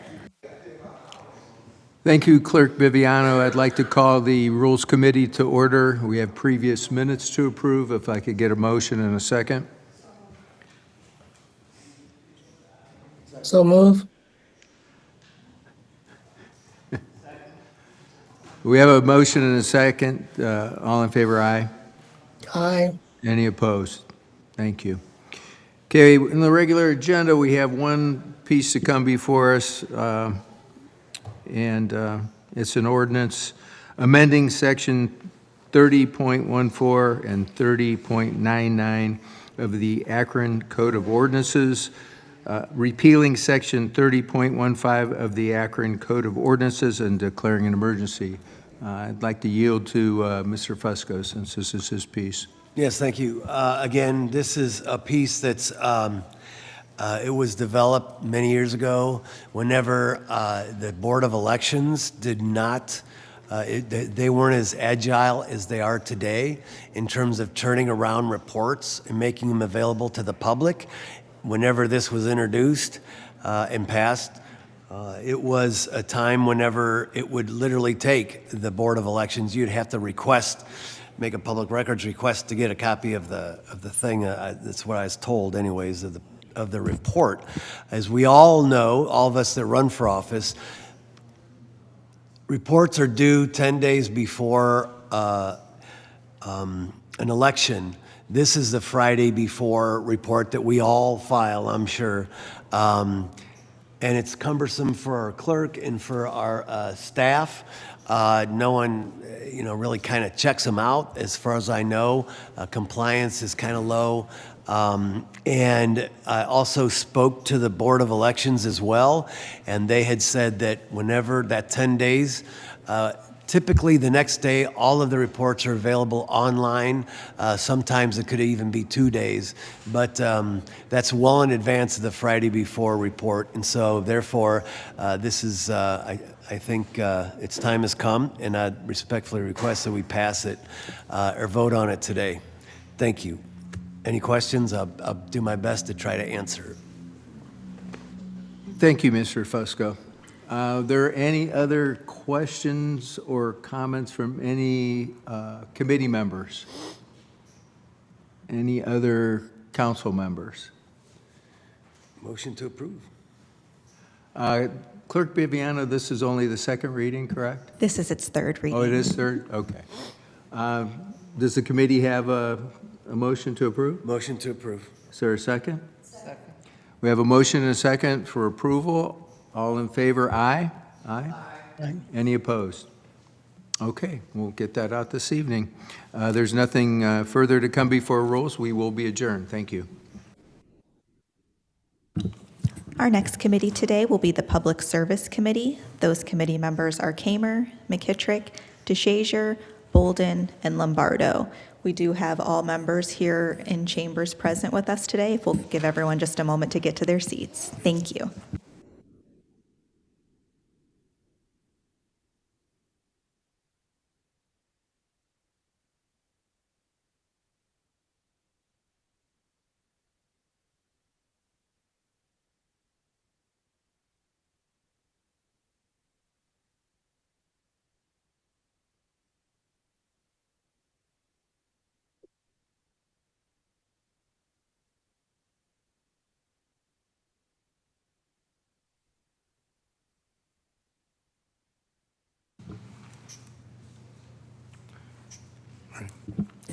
Thank you, Clerk Viviano. I'd like to call the Rules Committee to order. We have previous minutes to approve. If I could get a motion in a second. So move. We have a motion and a second. All in favor, aye. Aye. Any opposed? Thank you. Okay, in the regular agenda, we have one piece to come before us, and it's an ordinance amending Section 30.14 and 30.99 of the Akron Code of Ordinances, repealing Section 30.15 of the Akron Code of Ordinances and declaring an emergency. I'd like to yield to Mr. Fusco, since this is his piece. Yes, thank you. Again, this is a piece that's, it was developed many years ago whenever the Board of Elections did not, they weren't as agile as they are today in terms of turning around reports and making them available to the public. Whenever this was introduced and passed, it was a time whenever it would literally take the Board of Elections, you'd have to request, make a public records request to get a copy of the thing. That's what I was told anyways, of the report. As we all know, all of us that run for office, reports are due 10 days before an election. This is the Friday before report that we all file, I'm sure. And it's cumbersome for our clerk and for our staff. No one, really kind of checks them out. As far as I know, compliance is kind of low. And I also spoke to the Board of Elections as well, and they had said that whenever that 10 days, typically the next day, all of the reports are available online. Sometimes it could even be 2 days, but that's well in advance of the Friday before report. And so therefore, this is, I think its time has come, and I'd respectfully request that we pass it or vote on it today. Thank you. Any questions? I'll do my best to try to answer. Thank you, Mr. Fusco. Are there any other questions or comments from any committee members? Any other council members? Motion to approve. Clerk Bibiano, this is only the second reading, correct? This is its third reading. Oh, it is third? Okay. Does the committee have a motion to approve? Motion to approve. Is there a second? Second. We have a motion and a second for approval. All in favor, aye? Aye? Aye. Any opposed? Okay, we'll get that out this evening. There's nothing further to come before rules. We will be adjourned. Thank you. Our next committee today will be the Public Service Committee. Those committee members are Kamer, McKittrick, DeShazier, Bolden, and Lombardo. We do have all members here in chambers present with us today. If we'll give everyone just a moment to get to their seats. Thank you.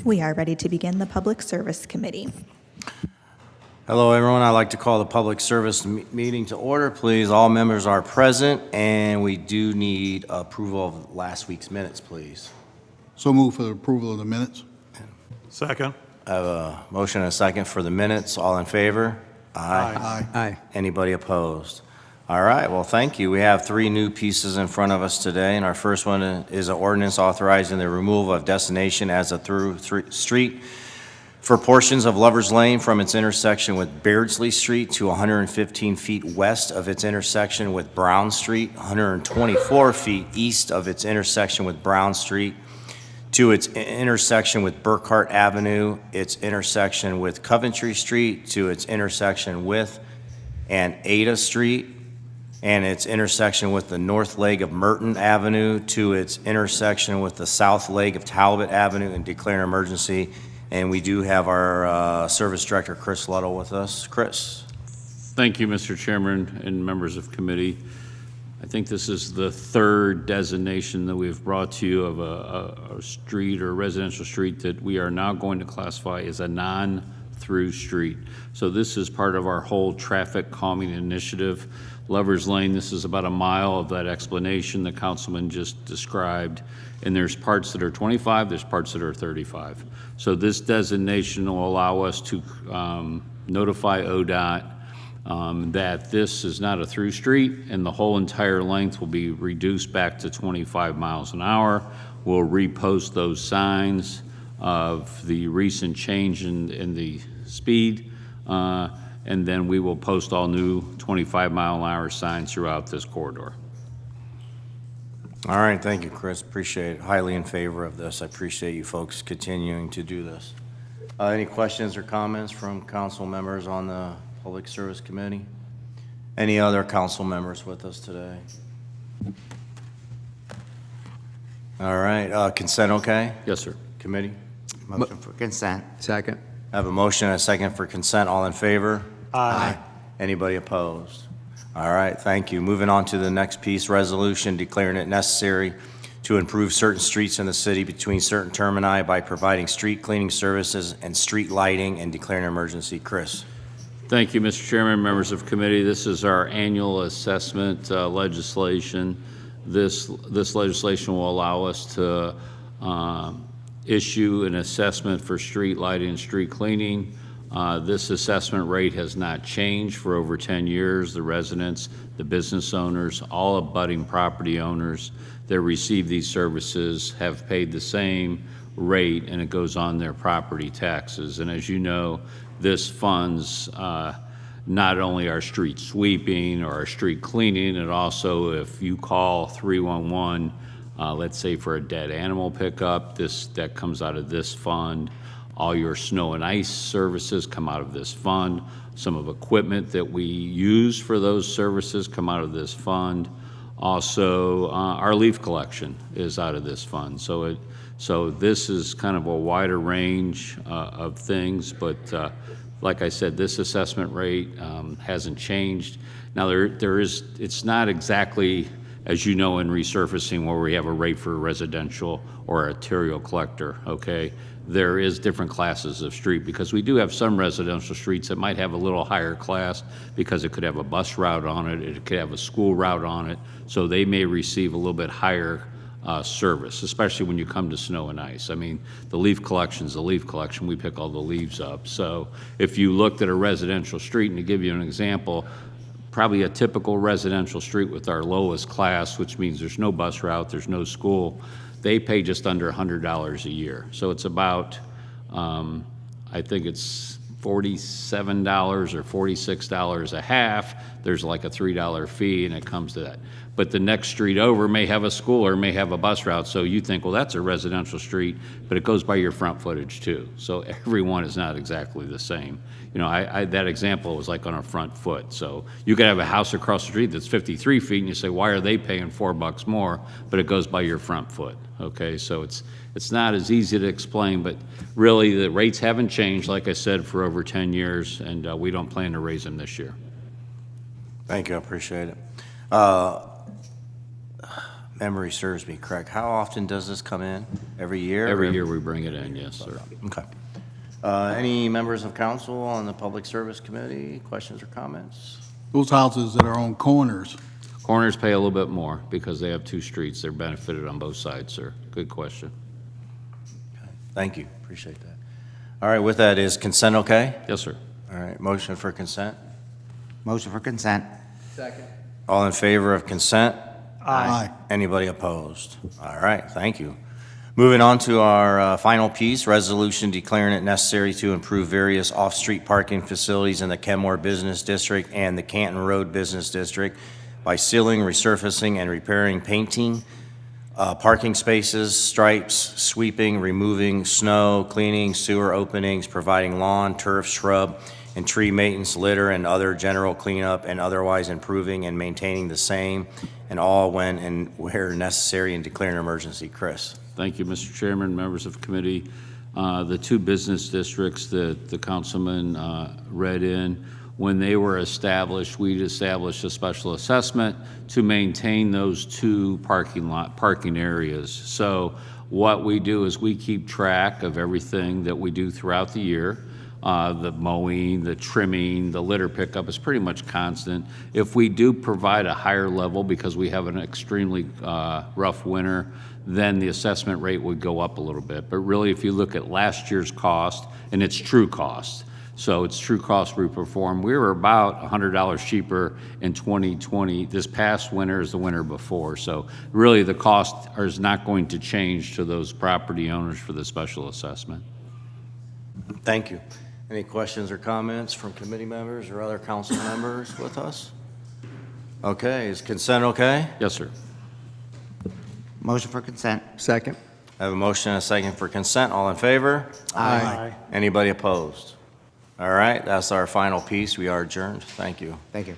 We are ready to begin the Public Service Committee. Hello, everyone. I'd like to call the public service meeting to order. Please, all members are present, and we do need approval of last week's minutes, please. So move for the approval of the minutes. Second. I have a motion and a second for the minutes. All in favor? Aye. Aye. Anybody opposed? All right, well, thank you. We have three new pieces in front of us today, and our first one is an ordinance authorizing the removal of destination as a through street for portions of Lover's Lane from its intersection with Beardsley Street to 115 feet west of its intersection with Brown Street, 124 feet east of its intersection with Brown Street, to its intersection with Burkhart Avenue, its intersection with Coventry Street, to its intersection with and Ada Street, and its intersection with the north leg of Merton Avenue, to its intersection with the south leg of Talbot Avenue, and declare an emergency. And we do have our Service Director, Chris Luddle, with us. Chris. Thank you, Mr. Chairman and members of committee. I think this is the third designation that we've brought to you of a street or residential street that we are now going to classify as a non-through street. So this is part of our whole traffic calming initiative. Lover's Lane, this is about a mile of that explanation the councilman just described. And there's parts that are 25, there's parts that are 35. So this designation will allow us to notify ODOT that this is not a through street and the whole entire length will be reduced back to 25 miles an hour. We'll repost those signs of the recent change in the speed, and then we will post all new 25-mile-an-hour signs throughout this corridor. All right, thank you, Chris. Appreciate it. Highly in favor of this. I appreciate you folks continuing to do this. Any questions or comments from council members on the Public Service Committee? Any other council members with us today? All right, consent okay? Yes, sir. Committee? Motion for consent. Second. I have a motion and a second for consent. All in favor? Aye. Anybody opposed? All right, thank you. Moving on to the next piece, resolution declaring it necessary to improve certain streets in the city between certain termini by providing street cleaning services and street lighting and declaring an emergency. Chris. Thank you, Mr. Chairman, members of committee. This is our annual assessment legislation. This legislation will allow us to issue an assessment for street lighting and street cleaning. This assessment rate has not changed for over 10 years. The residents, the business owners, all abutting property owners that receive these services have paid the same rate, and it goes on their property taxes. And as you know, this funds not only our street sweeping or our street cleaning, it also, if you call 311, let's say for a dead animal pickup, that comes out of this fund. All your snow and ice services come out of this fund. Some of equipment that we use for those services come out of this fund. Also, our leaf collection is out of this fund. So this is kind of a wider range of things, but like I said, this assessment rate hasn't changed. Now it's not exactly, as you know, in resurfacing where we have a rate for a residential or arterial collector, okay? There is different classes of street because we do have some residential streets that might have a little higher class because it could have a bus route on it, it could have a school route on it, so they may receive a little bit higher service, especially when you come to snow and ice. I mean, the leaf collection's the leaf collection, we pick all the leaves up. So if you looked at a residential street, and to give you an example, probably a typical residential street with our lowest class, which means there's no bus route, there's no school, they pay just under $100 a year. So it's about, I think it's $47 or $46 a half. There's like a $3 fee and it comes to that. But the next street over may have a school or may have a bus route. So you think, well, that's a residential street, but it goes by your front footage too. So everyone is not exactly the same. You know, that example was like on a front foot. So you could have a house across the street that's 53 feet and you say, why are they paying $4 more? But it goes by your front foot, okay? So it's not as easy to explain, but really the rates haven't changed, like I said, for over 10 years, and we don't plan to raise them this year. Thank you, I appreciate it. Memory serves me correct. How often does this come in? Every year? Every year we bring it in, yes, sir. Okay. Any members of council on the Public Service Committee, questions or comments? Those houses that are on corners, Corners pay a little bit more because they have two streets. They're benefited on both sides, sir. Good question. Okay. Thank you, appreciate that. All right, with that, is consent okay? Yes, sir. All right, motion for consent? Motion for consent. Second. All in favor of consent? Aye. Anybody opposed? All right, thank you. Moving on to our final piece, resolution declaring it necessary to improve various off-street parking facilities in the Kenmore Business District and the Canton Road Business District by sealing, resurfacing, and repairing painting, parking spaces, stripes, sweeping, removing snow, cleaning sewer openings, providing lawn, turf, shrub, and tree maintenance, litter, and other general cleanup, and otherwise improving and maintaining the same, and all when and where necessary, and declaring an emergency. Chris. Thank you, Mr. Chairman, members of committee. The two business districts that the councilman read in, when they were established, we'd established a special assessment to maintain those two parking areas. So what we do is we keep track of everything that we do throughout the year. The mowing, the trimming, the litter pickup is pretty much constant. If we do provide a higher level because we have an extremely rough winter, then the assessment rate would go up a little bit. But really, if you look at last year's cost, and it's true cost, so it's true cost we performed, we were about $100 cheaper in 2020, this past winter as the winter before. So really, the cost is not going to change to those property owners for the special assessment. Thank you. Any questions or comments from committee members or other council members with us? Okay, is consent okay? Yes, sir. Motion for consent. Second. I have a motion and a second for consent. All in favor? Aye. Anybody opposed? All right, that's our final piece. We are adjourned. Thank you. Thank you.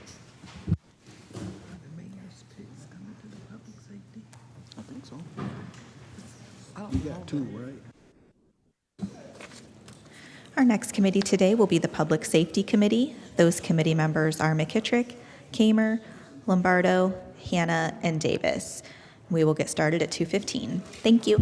Our next committee today will be the Public Safety Committee. Those committee members are McKittrick, Kamer, Lombardo, Hannah, and Davis. We will get started at 2:15. Thank you.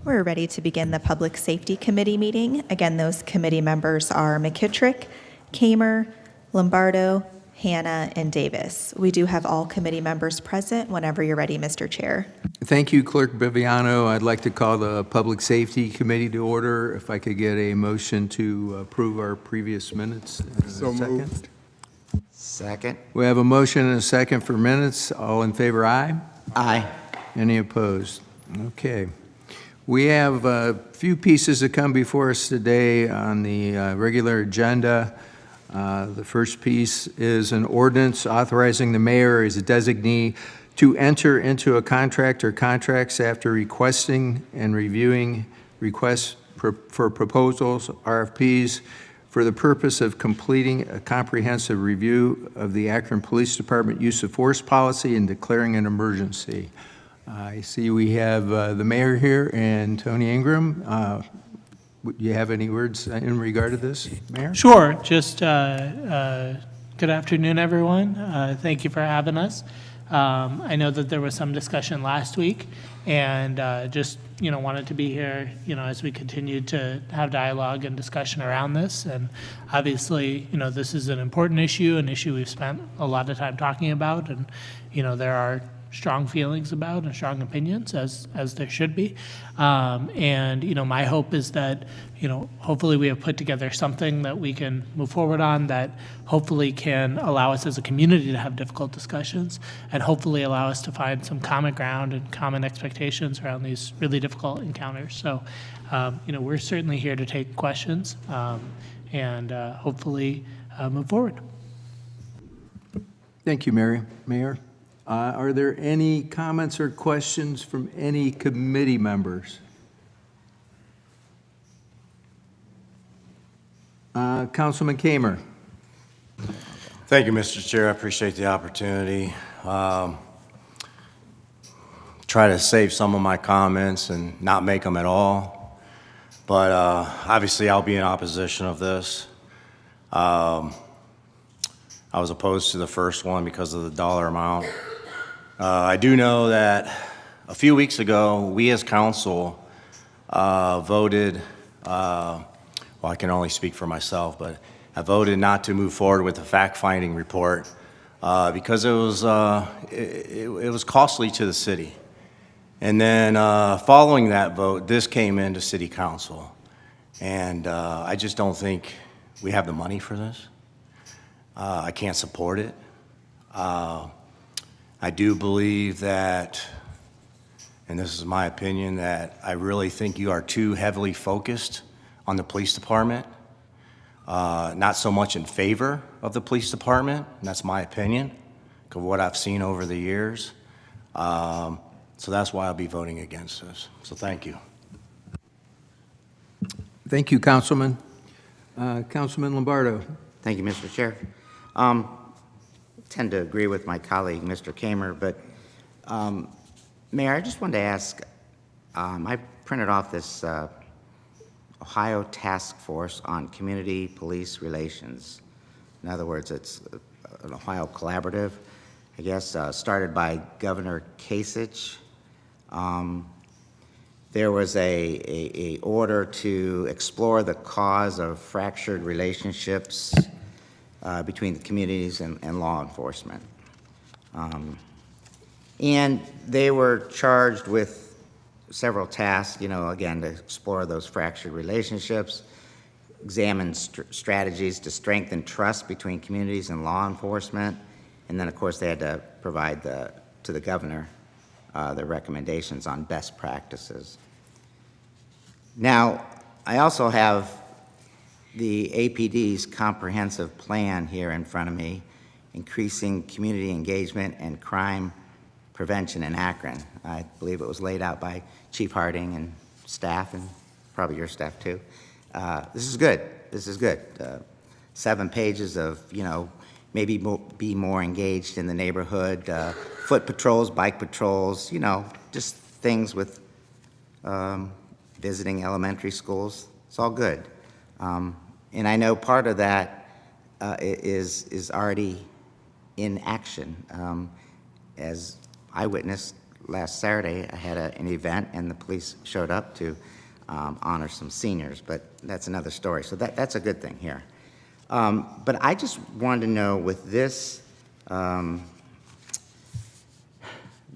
We're ready to begin the Public Safety Committee meeting. Again, those committee members are McKittrick, Kamer, Lombardo, Hannah, and Davis. We do have all committee members present whenever you're ready, Mr. Chair. Thank you, Clerk Viviano. I'd like to call the Public Safety Committee to order. If I could get a motion to approve our previous minutes. So moved. Second. We have a motion and a second for minutes. All in favor, aye? Aye. Any opposed? Okay. We have a few pieces that come before us today on the regular agenda. The first piece is an ordinance authorizing the mayor as a designee to enter into a contract or contracts after requesting and reviewing requests for proposals, RFPs, for the purpose of completing a comprehensive review of the Akron Police Department use of force policy and declaring an emergency. I see we have the mayor here and Tony Ingram. Do you have any words in regard to this, Mayor? Sure. Just good afternoon, everyone. Thank you for having us. I know that there was some discussion last week, and just wanted to be here as we continue to have dialogue and discussion around this. And obviously this is an important issue, an issue we've spent a lot of time talking about, and there are strong feelings about and strong opinions, as there should be. And my hope is that hopefully we have put together something that we can move forward on, that hopefully can allow us as a community to have difficult discussions, and hopefully allow us to find some common ground and common expectations around these really difficult encounters. So we're certainly here to take questions and hopefully move forward. Thank you, Mayor. Are there any comments or questions from any committee members? Councilman Kamer. Thank you, Mr. Chair. I appreciate the opportunity. Try to save some of my comments and not make them at all. But obviously, I'll be in opposition of this. I was opposed to the first one because of the dollar amount. I do know that a few weeks ago, we as council voted, well, I can only speak for myself, but I voted not to move forward with the fact-finding report because it was costly to the city. And then following that vote, this came into city council. And I just don't think we have the money for this. I can't support it. I do believe that, and this is my opinion, that I really think you are too heavily focused on the police department, not so much in favor of the police department, and that's my opinion, of what I've seen over the years. So that's why I'll be voting against this. So thank you. Thank you, Councilman. Councilman Lombardo. Thank you, Mr. Chair. Tend to agree with my colleague, Mr. Kamer, but Mayor, I just wanted to ask, I printed off this Ohio Task Force on Community Police Relations. In other words, it's an Ohio collaborative, I guess, started by Governor Kasich. There was a order to explore the cause of fractured relationships between the communities and law enforcement. And they were charged with several tasks, again, to explore those fractured relationships, examine strategies to strengthen trust between communities and law enforcement, and then, of course, they had to provide to the governor the recommendations on best practices. Now, I also have the APD's comprehensive plan here in front of me, increasing community engagement and crime prevention in Akron. I believe it was laid out by Chief Harding and staff, and probably your staff too. This is good. This is good. 7 pages of, maybe be more engaged in the neighborhood, foot patrols, bike patrols, just things with visiting elementary schools. It's all good. And I know part of that is already in action. As I witnessed last Saturday, I had an event, and the police showed up to honor some seniors, but that's another story. So that's a good thing here. But I just wanted to know, with this,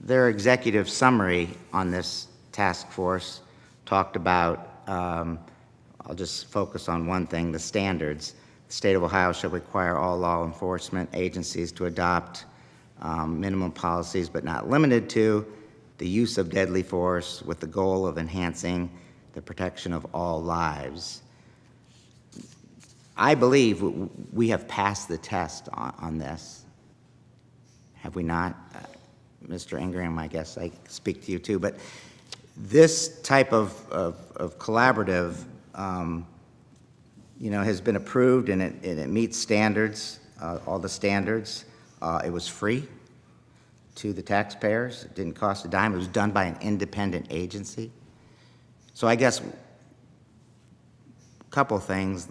their executive summary on this task force talked about, I'll just focus on one thing, the standards. The state of Ohio shall require all law enforcement agencies to adopt minimum policies, but not limited to, the use of deadly force with the goal of enhancing the protection of all lives. I believe we have passed the test on this. Have we not? Mr. Ingram, I guess I speak to you too, but this type of collaborative, has been approved, and it meets standards, all the standards. It was free to the taxpayers. It didn't cost a dime. It was done by an independent agency. So I guess a couple things,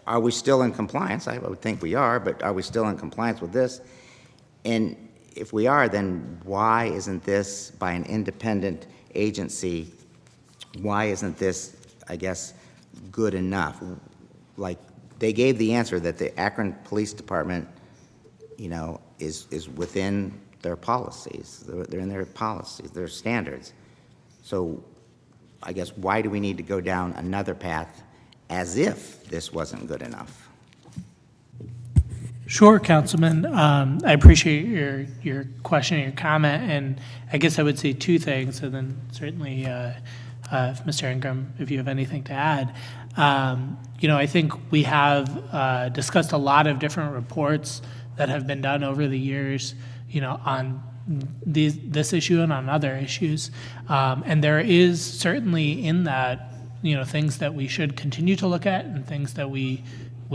are we still in compliance? I would think we are, but are we still in compliance with this? And if we are, then why isn't this by an independent agency? Why isn't this, I guess, good enough? Like, they gave the answer that the Akron Police Department, is within their policies. They're in their policies, their standards. So I guess, why do we need to go down another path as if this wasn't good enough? Sure, Councilman. I appreciate your question and your comment, and I guess I would say two things, and then certainly, Mr. Ingram, if you have anything to add. I think we have discussed a lot of different reports that have been done over the years, on this issue and on other issues, and there is certainly in that, things that we should continue to look at and things that we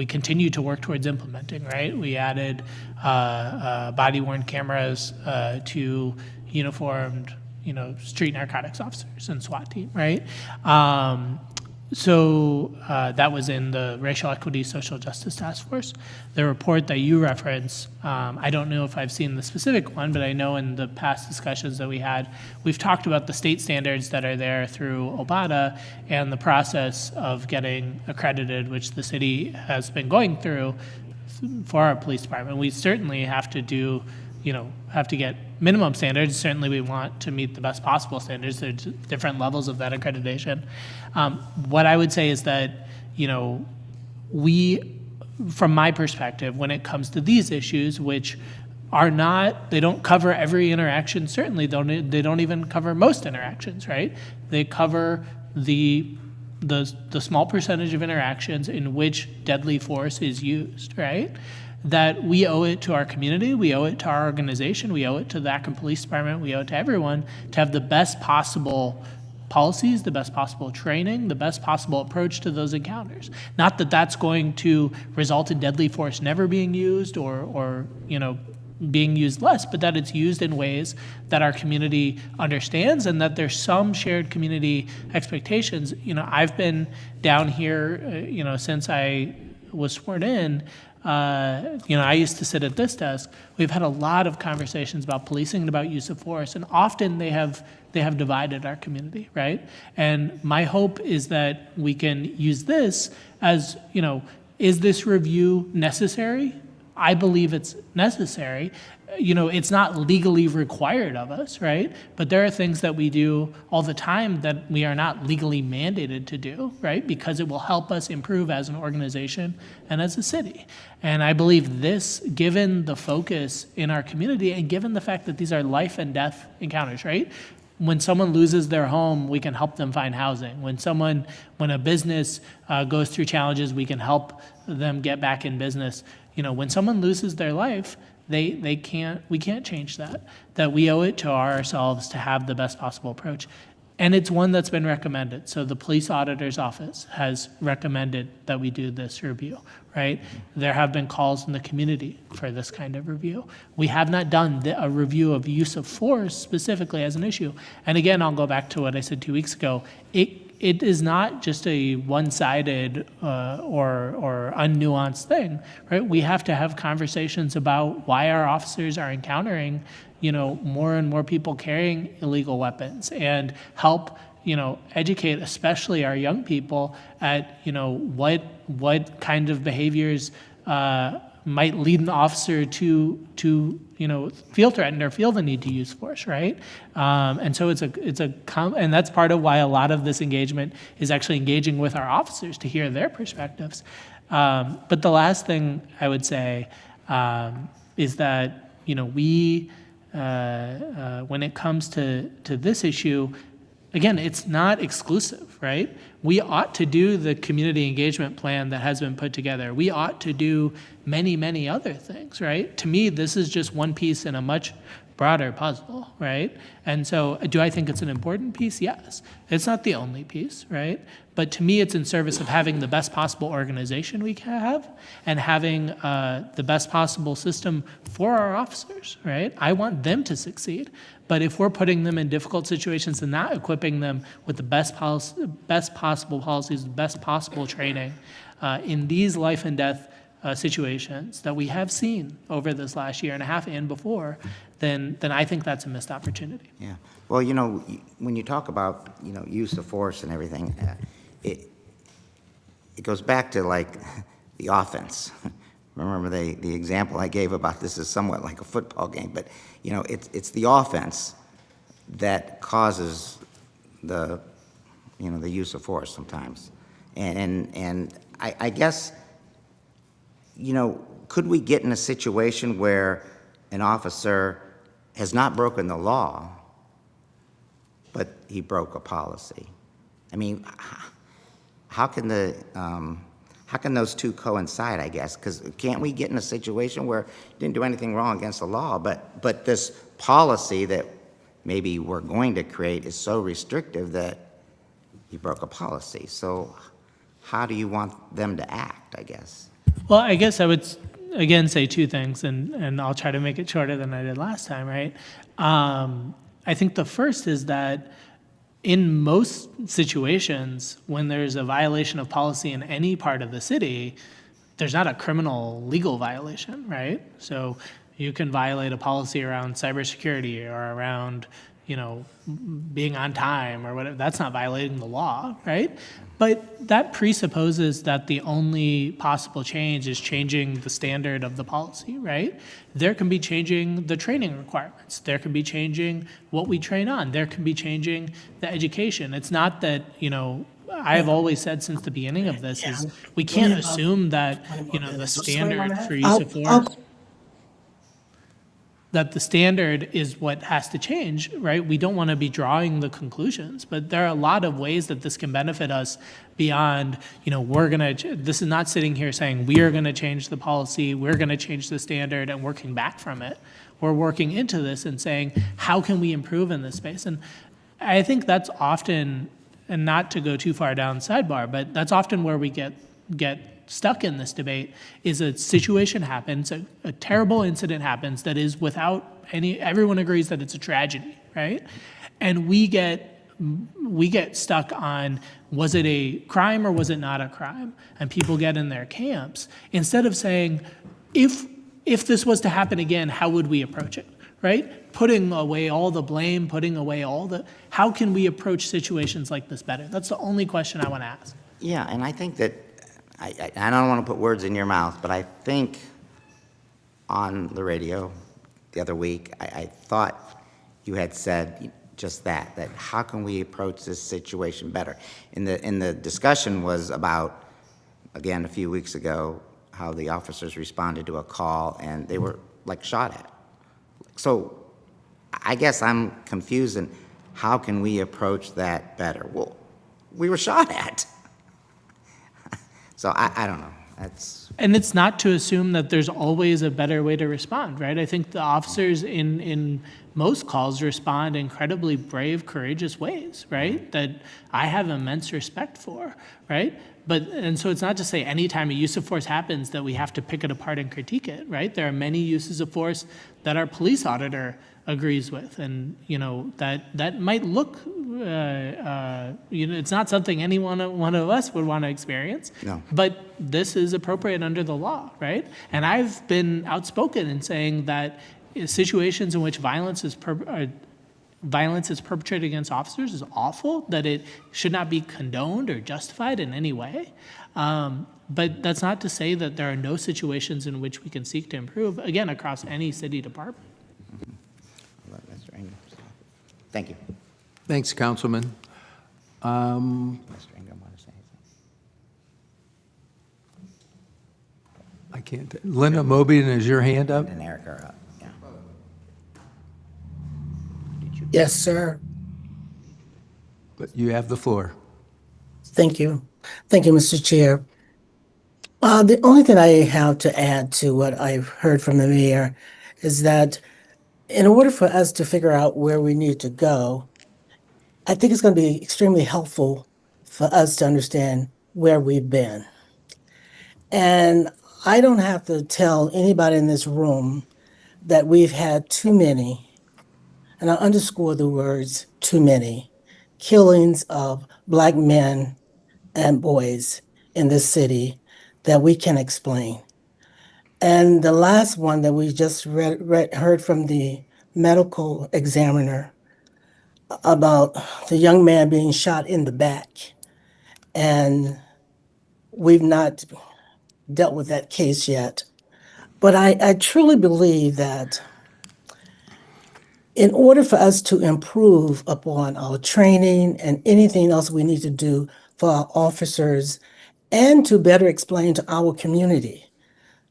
continue to work towards implementing, right? We added body-worn cameras to uniformed, street narcotics officers and SWAT team, right? So that was in the Racial Equity Social Justice Task Force. The report that you reference, I don't know if I've seen the specific one, but I know in the past discussions that we had, we've talked about the state standards that are there through OBADA and the process of getting accredited, which the city has been going through for our police department. We certainly have to do, have to get minimum standards. Certainly we want to meet the best possible standards. There's different levels of that accreditation. What I would say is that, we, from my perspective, when it comes to these issues, which are not, they don't cover every interaction, certainly they don't even cover most interactions, right? They cover the small percentage of interactions in which deadly force is used, right? That we owe it to our community, we owe it to our organization, we owe it to the Akron Police Department, we owe it to everyone to have the best possible policies, the best possible training, the best possible approach to those encounters. Not that that's going to result in deadly force never being used or being used less, but that it's used in ways that our community understands and that there's some shared community expectations. I've been down here, since I was sworn in. I used to sit at this desk. We've had a lot of conversations about policing and about use of force, and often they have divided our community, right? And my hope is that we can use this as, is this review necessary? I believe it's necessary. It's not legally required of us, right? But there are things that we do all the time that we are not legally mandated to do, right? Because it will help us improve as an organization and as a city. And I believe this, given the focus in our community and given the fact that these are life and death encounters, right? When someone loses their home, we can help them find housing. When a business goes through challenges, we can help them get back in business. When someone loses their life, we can't change that we owe it to ourselves to have the best possible approach. And it's one that's been recommended. So the police auditor's office has recommended that we do this review, right? There have been calls in the community for this kind of review. We have not done a review of use of force specifically as an issue. And again, I'll go back to what I said 2 weeks ago. it is not just a one-sided or unnuanced thing, right? We have to have conversations about why our officers are encountering, more and more people carrying illegal weapons, and help, educate especially our young people at, what kind of behaviors might lead an officer to feel threatened or feel the need to use force, right? And so and that's part of why a lot of this engagement is actually engaging with our officers to hear their perspectives. But the last thing I would say is that we when it comes to this issue, again, it's not exclusive, right? We ought to do the community engagement plan that has been put together. We ought to do many, many other things, right? To me, this is just one piece in a much broader puzzle, right? And so do I think it's an important piece? Yes. It's not the only piece, right? But to me, it's in service of having the best possible organization we can have and having the best possible system for our officers, right? I want them to succeed. But if we're putting them in difficult situations and not equipping them with the best possible policies, the best possible training in these life and death situations that we have seen over this last year and a half and before, then I think that's a missed opportunity. Yeah. Well, when you talk about, use of force and everything, it goes back to like the offense. Remember the example I gave about this is somewhat like a football game, but it's the offense that causes the use of force sometimes, and I guess could we get in a situation where an officer has not broken the law, but he broke a policy? I mean, how can those two coincide, I guess? Because can't we get in a situation where he didn't do anything wrong against the law, but this policy that maybe we're going to create is so restrictive that he broke a policy? So how do you want them to act, I guess? Well, I guess I would, again, say two things, and I'll try to make it shorter than I did last time, right? I think the first is that in most situations, when there's a violation of policy in any part of the city, there's not a criminal legal violation, right? So you can violate a policy around cybersecurity or around, being on time or whatever. That's not violating the law, right? But that presupposes that the only possible change is changing the standard of the policy, right? There can be changing the training requirements. There can be changing what we train on. There can be changing the education. It's not that, I've always said since the beginning of this is we can't assume that, the standard for use of force, that the standard is what has to change, right? We don't want to be drawing the conclusions, but there are a lot of ways that this can benefit us beyond, this is not sitting here saying we are going to change the policy, we're going to change the standard and working back from it. We're working into this and saying, how can we improve in this space? And I think that's often, and not to go too far down sidebar, but that's often where we get stuck in this debate is a situation happens, a terrible incident happens that is without everyone agrees that it's a tragedy, right? And we get stuck on, was it a crime or was it not a crime? And people get in their camps instead of saying, if this was to happen again, how would we approach it, right? Putting away all the blame, how can we approach situations like this better? That's the only question I want to ask. Yeah, and I think that I don't want to put words in your mouth, but I think on the radio the other week, I thought you had said just that how can we approach this situation better? And the discussion was about, again, a few weeks ago, how the officers responded to a call and they were like shot at. So I guess I'm confused in how can we approach that better? Well, we were shot at. So I don't know. And it's not to assume that there's always a better way to respond, right? I think the officers in most calls respond incredibly brave, courageous ways, right? That I have immense respect for, right? And so it's not to say anytime a use of force happens that we have to pick it apart and critique it, right? There are many uses of force that our police auditor agrees with. And, that might look, it's not something any one of us would want to experience. No. But this is appropriate under the law, right? And I've been outspoken in saying that situations in which violence is perpetrated against officers is awful, that it should not be condoned or justified in any way. But that's not to say that there are no situations in which we can seek to improve, again, across any city department. Thank you. Thanks, Councilman. Mr. Ingram, want to say I can't. Linda Mobian, is your hand up? something? And Eric are up. Yeah. Yes, sir. But you have the floor. Thank you. Thank you, Mr. Chair. The only thing I have to add to what I've heard from the mayor is that in order for us to figure out where we need to go, I think it's going to be extremely helpful for us to understand where we've been. And I don't have to tell anybody in this room that we've had too many, and I underscore the words too many, killings of Black men and boys in this city that we can explain. And the last one that we just heard from the medical examiner about the young man being shot in the back. And we've not dealt with that case yet. But I truly believe that in order for us to improve upon our training and anything else we need to do for our officers and to better explain to our community,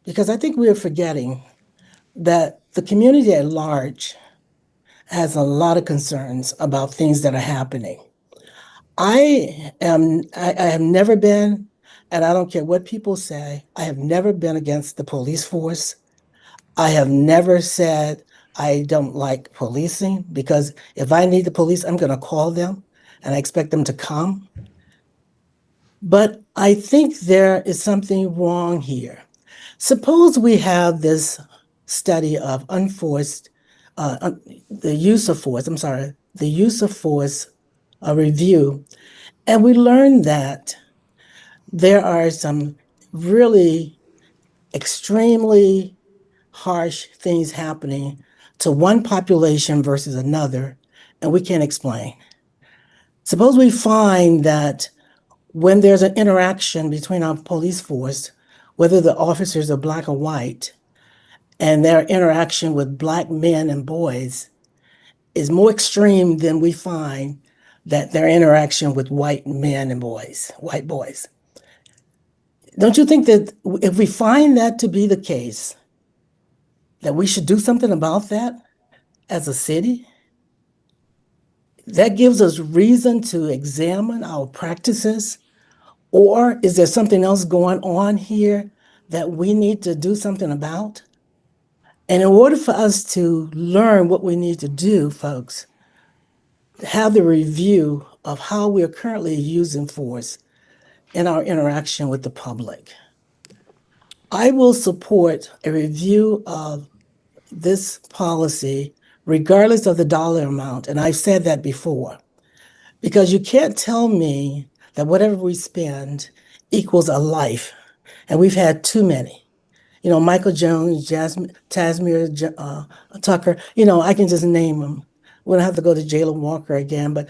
because I think we are forgetting that the community at large has a lot of concerns about things that are happening. I have never been, and I don't care what people say, I have never been against the police force. I have never said I don't like policing, because if I need the police, I'm going to call them and I expect them to come. But I think there is something wrong here. Suppose we have this study of the use of force review, and we learn that there are some really extremely harsh things happening to one population versus another, and we can't explain. Suppose we find that when there's an interaction between our police force, whether the officers are Black or white, and their interaction with Black men and boys is more extreme than we find that their interaction with white men and boys, white boys. Don't you think that if we find that to be the case, that we should do something about that as a city? That gives us reason to examine our practices. Or is there something else going on here that we need to do something about? And in order for us to learn what we need to do, folks, have the review of how we are currently using force in our interaction with the public. I will support a review of this policy regardless of the dollar amount, and I've said that before, because you can't tell me that whatever we spend equals a life, and we've had too many. Michael Jones, Tasmir Tucker, I can just name them. We don't have to go to Jayla Walker again, but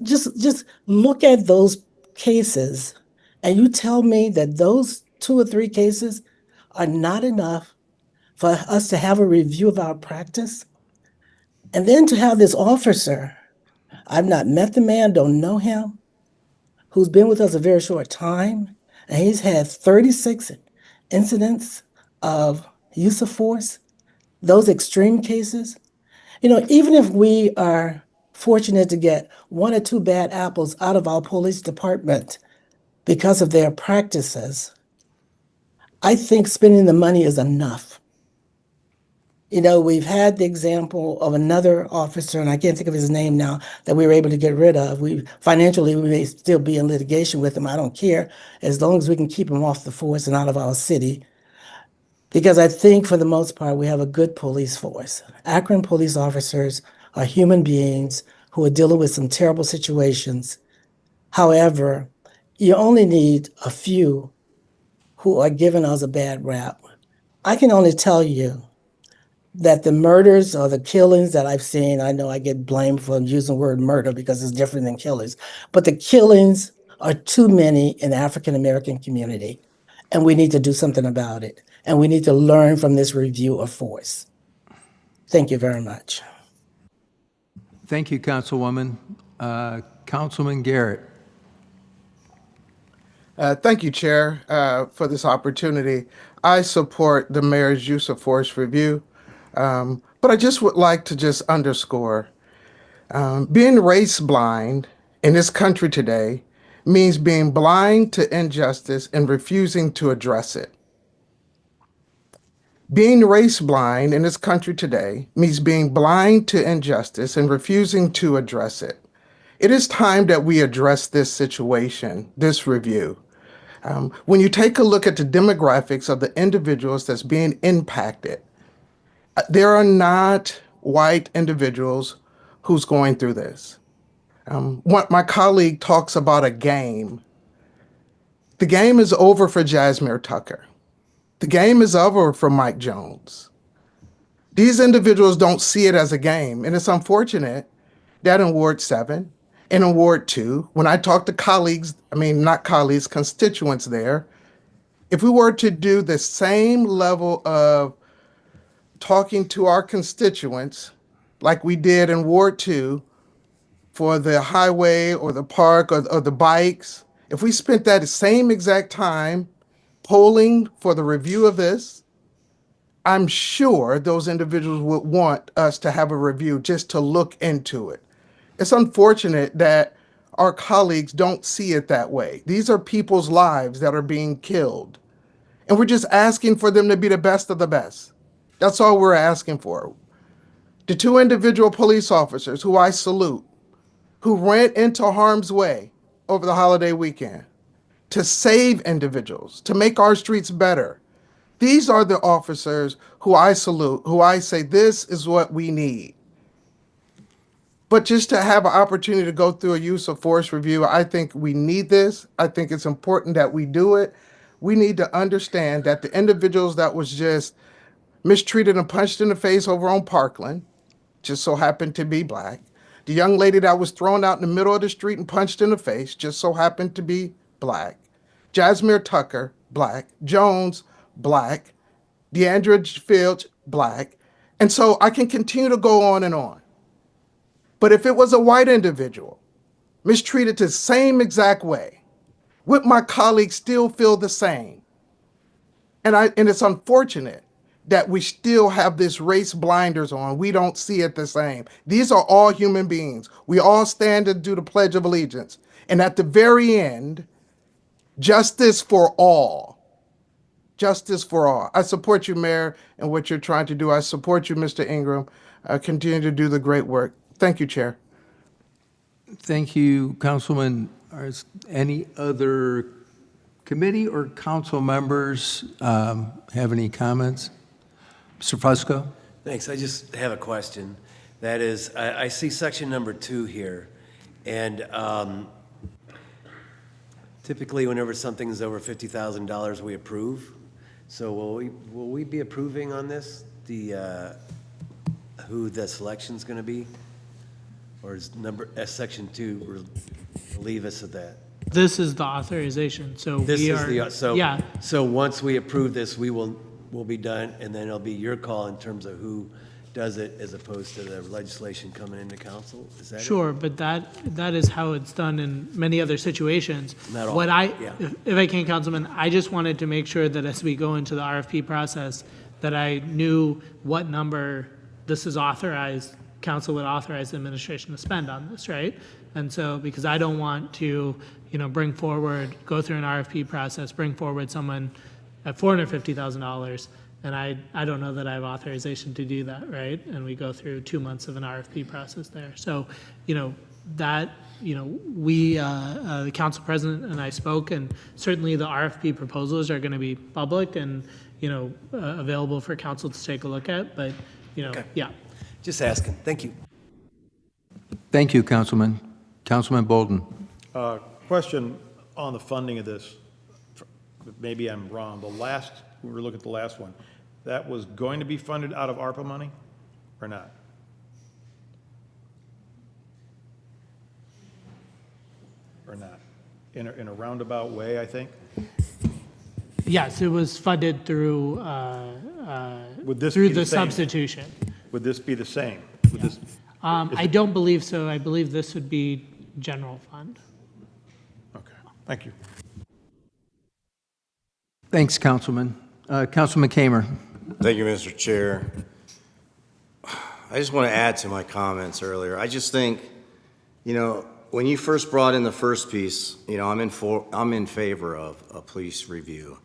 just look at those cases, and you tell me that those 2 or 3 cases are not enough for us to have a review of our practice. And then to have this officer, I've not met the man, don't know him, who's been with us a very short time, and he's had 36 incidents of use of force, those extreme cases. Even if we are fortunate to get 1 or 2 bad apples out of our police department because of their practices, I think spending the money is enough. We've had the example of another officer, and I can't think of his name now, that we were able to get rid of. Financially, we may still be in litigation with him. I don't care, as long as we can keep him off the force and out of our city. Because I think for the most part, we have a good police force. Akron police officers are human beings who are dealing with some terrible situations. However, you only need a few who are giving us a bad rap. I can only tell you that the murders or the killings that I've seen, I know I get blamed for using the word murder because it's different than killings, but the killings are too many in the African American community, and we need to do something about it. And we need to learn from this review of force. Thank you very much. Thank you, Councilwoman. Councilman Garrett. Thank you, Chair, for this opportunity. I support the mayor's use of force review, but I just would like to just underscore being race blind in this country today means being blind to injustice and refusing to address it. Being race blind in this country today means being blind to injustice and refusing to address it. It is time that we address this situation, this review. When you take a look at the demographics of the individuals that's being impacted, there are not white individuals who's going through this. What my colleague talks about a game. The game is over for Jasmine Tucker. The game is over for Mike Jones. These individuals don't see it as a game, and it's unfortunate that in Ward 7 and in Ward 2, when I talk to colleagues, not colleagues, constituents there, if we were to do the same level of talking to our constituents like we did in Ward 2 for the highway or the park or the bikes, if we spent that same exact time polling for the review of this, I'm sure those individuals would want us to have a review just to look into it. It's unfortunate that our colleagues don't see it that way. These are people's lives that are being killed. And we're just asking for them to be the best of the best. That's all we're asking for. The two individual police officers who I salute, who ran into harm's way over the holiday weekend to save individuals, to make our streets better. These are the officers who I salute, who I say, this is what we need. But just to have an opportunity to go through a use of force review, I think we need this. I think it's important that we do it. We need to understand that the individuals that was just mistreated and punched in the face over on Parkland, just so happened to be black. The young lady that was thrown out in the middle of the street and punched in the face, just so happened to be black. Jasmine Tucker, black. Jones, black. Deandra Filch, black. And so I can continue to go on and on. But if it was a white individual mistreated the same exact way, would my colleagues still feel the same? And it's unfortunate that we still have this race blinders on. We don't see it the same. These are all human beings. We all stand and do the Pledge of Allegiance. And at the very end, justice for all. Justice for all. I support you, Mayor, and what you're trying to do. I support you, Mr. Ingram. Continue to do the great work. Thank you, Chair. Thank you, Councilman. Are any other committee or council members have any comments? Mr. Fusco? Thanks. I just have a question. That is, I see section number 2 here, and typically whenever something's over $50,000, we approve. So will we be approving on this, who the selection's going to be? Or is section 2 leave us at that? This is the authorization, so we are. Yeah. So once we approve this, we'll be done, and then it'll be your call in terms of who does it as opposed to the legislation coming into council? Is that Sure, but that is how it's done in many other situations. Not all, yeah. If I can, Councilman, I just wanted to make sure that as we go into the RFP process, that I knew what number this is authorized, council would authorize the administration to spend on this, right? And so, because I don't want to, bring forward, go through an RFP process, bring forward someone at $450,000, and I don't know that I have authorization to do that, right? And we go through 2 months of an RFP process there. So, that, we, the council president and I spoke, and certainly the RFP proposals are going to be public and, available for council to take a look at, but, yeah. Just asking. Thank you. Thank you, Councilman. Councilman Bolden. Question on the funding of this. Maybe I'm wrong. We were looking at the last one. That was going to be funded out of ARPA money or not? Or not? In a roundabout way, I think? Yes, it was funded through, Would this through be the same? substitution. Would this be the same? Would this, I don't believe so. I believe this would be general fund. okay, thank you. Thanks, Councilman. Councilman Kamer. Thank you, Mr. Chair. I just want to add to my comments earlier. I just think, when you first brought in the first piece, I'm in favor of a police review,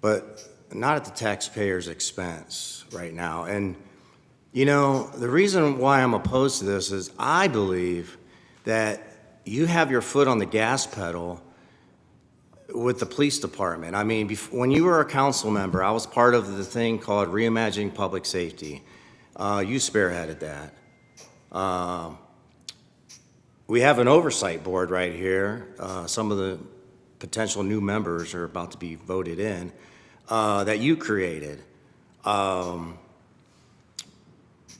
but not at the taxpayer's expense right now. And, the reason why I'm opposed to this is I believe that you have your foot on the gas pedal with the police department. I mean, when you were a council member, I was part of the thing called Reimagining Public Safety. You spearheaded that. We have an oversight board right here. Some of the potential new members are about to be voted in that you created.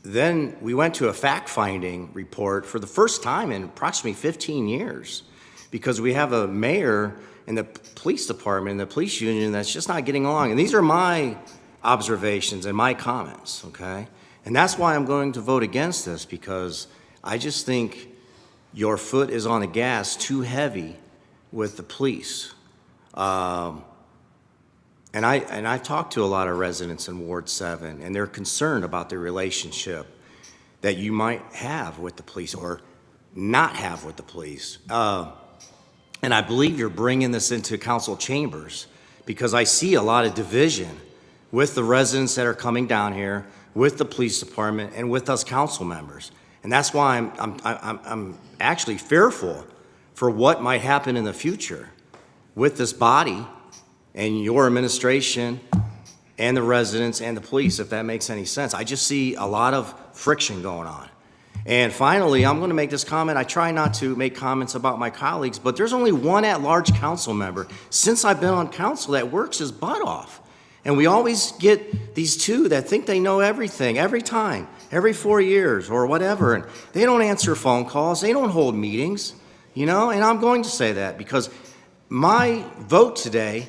Then we went to a fact-finding report for the first time in approximately 15 years because we have a mayor in the police department and the police union that's just not getting along. And these are my observations and my comments, okay? And that's why I'm going to vote against this, because I just think your foot is on the gas too heavy with the police. And I've talked to a lot of residents in Ward 7, and they're concerned about the relationship that you might have with the police or not have with the police. And I believe you're bringing this into council chambers because I see a lot of division with the residents that are coming down here, with the police department, and with us council members. And that's why I'm actually fearful for what might happen in the future with this body and your administration and the residents and the police, if that makes any sense. I just see a lot of friction going on. And finally, I'm going to make this comment. I try not to make comments about my colleagues, but there's only one at-large council member since I've been on council that works his butt off. And we always get these two that think they know everything every time, every 4 years or whatever. And they don't answer phone calls. They don't hold meetings, and I'm going to say that because my vote today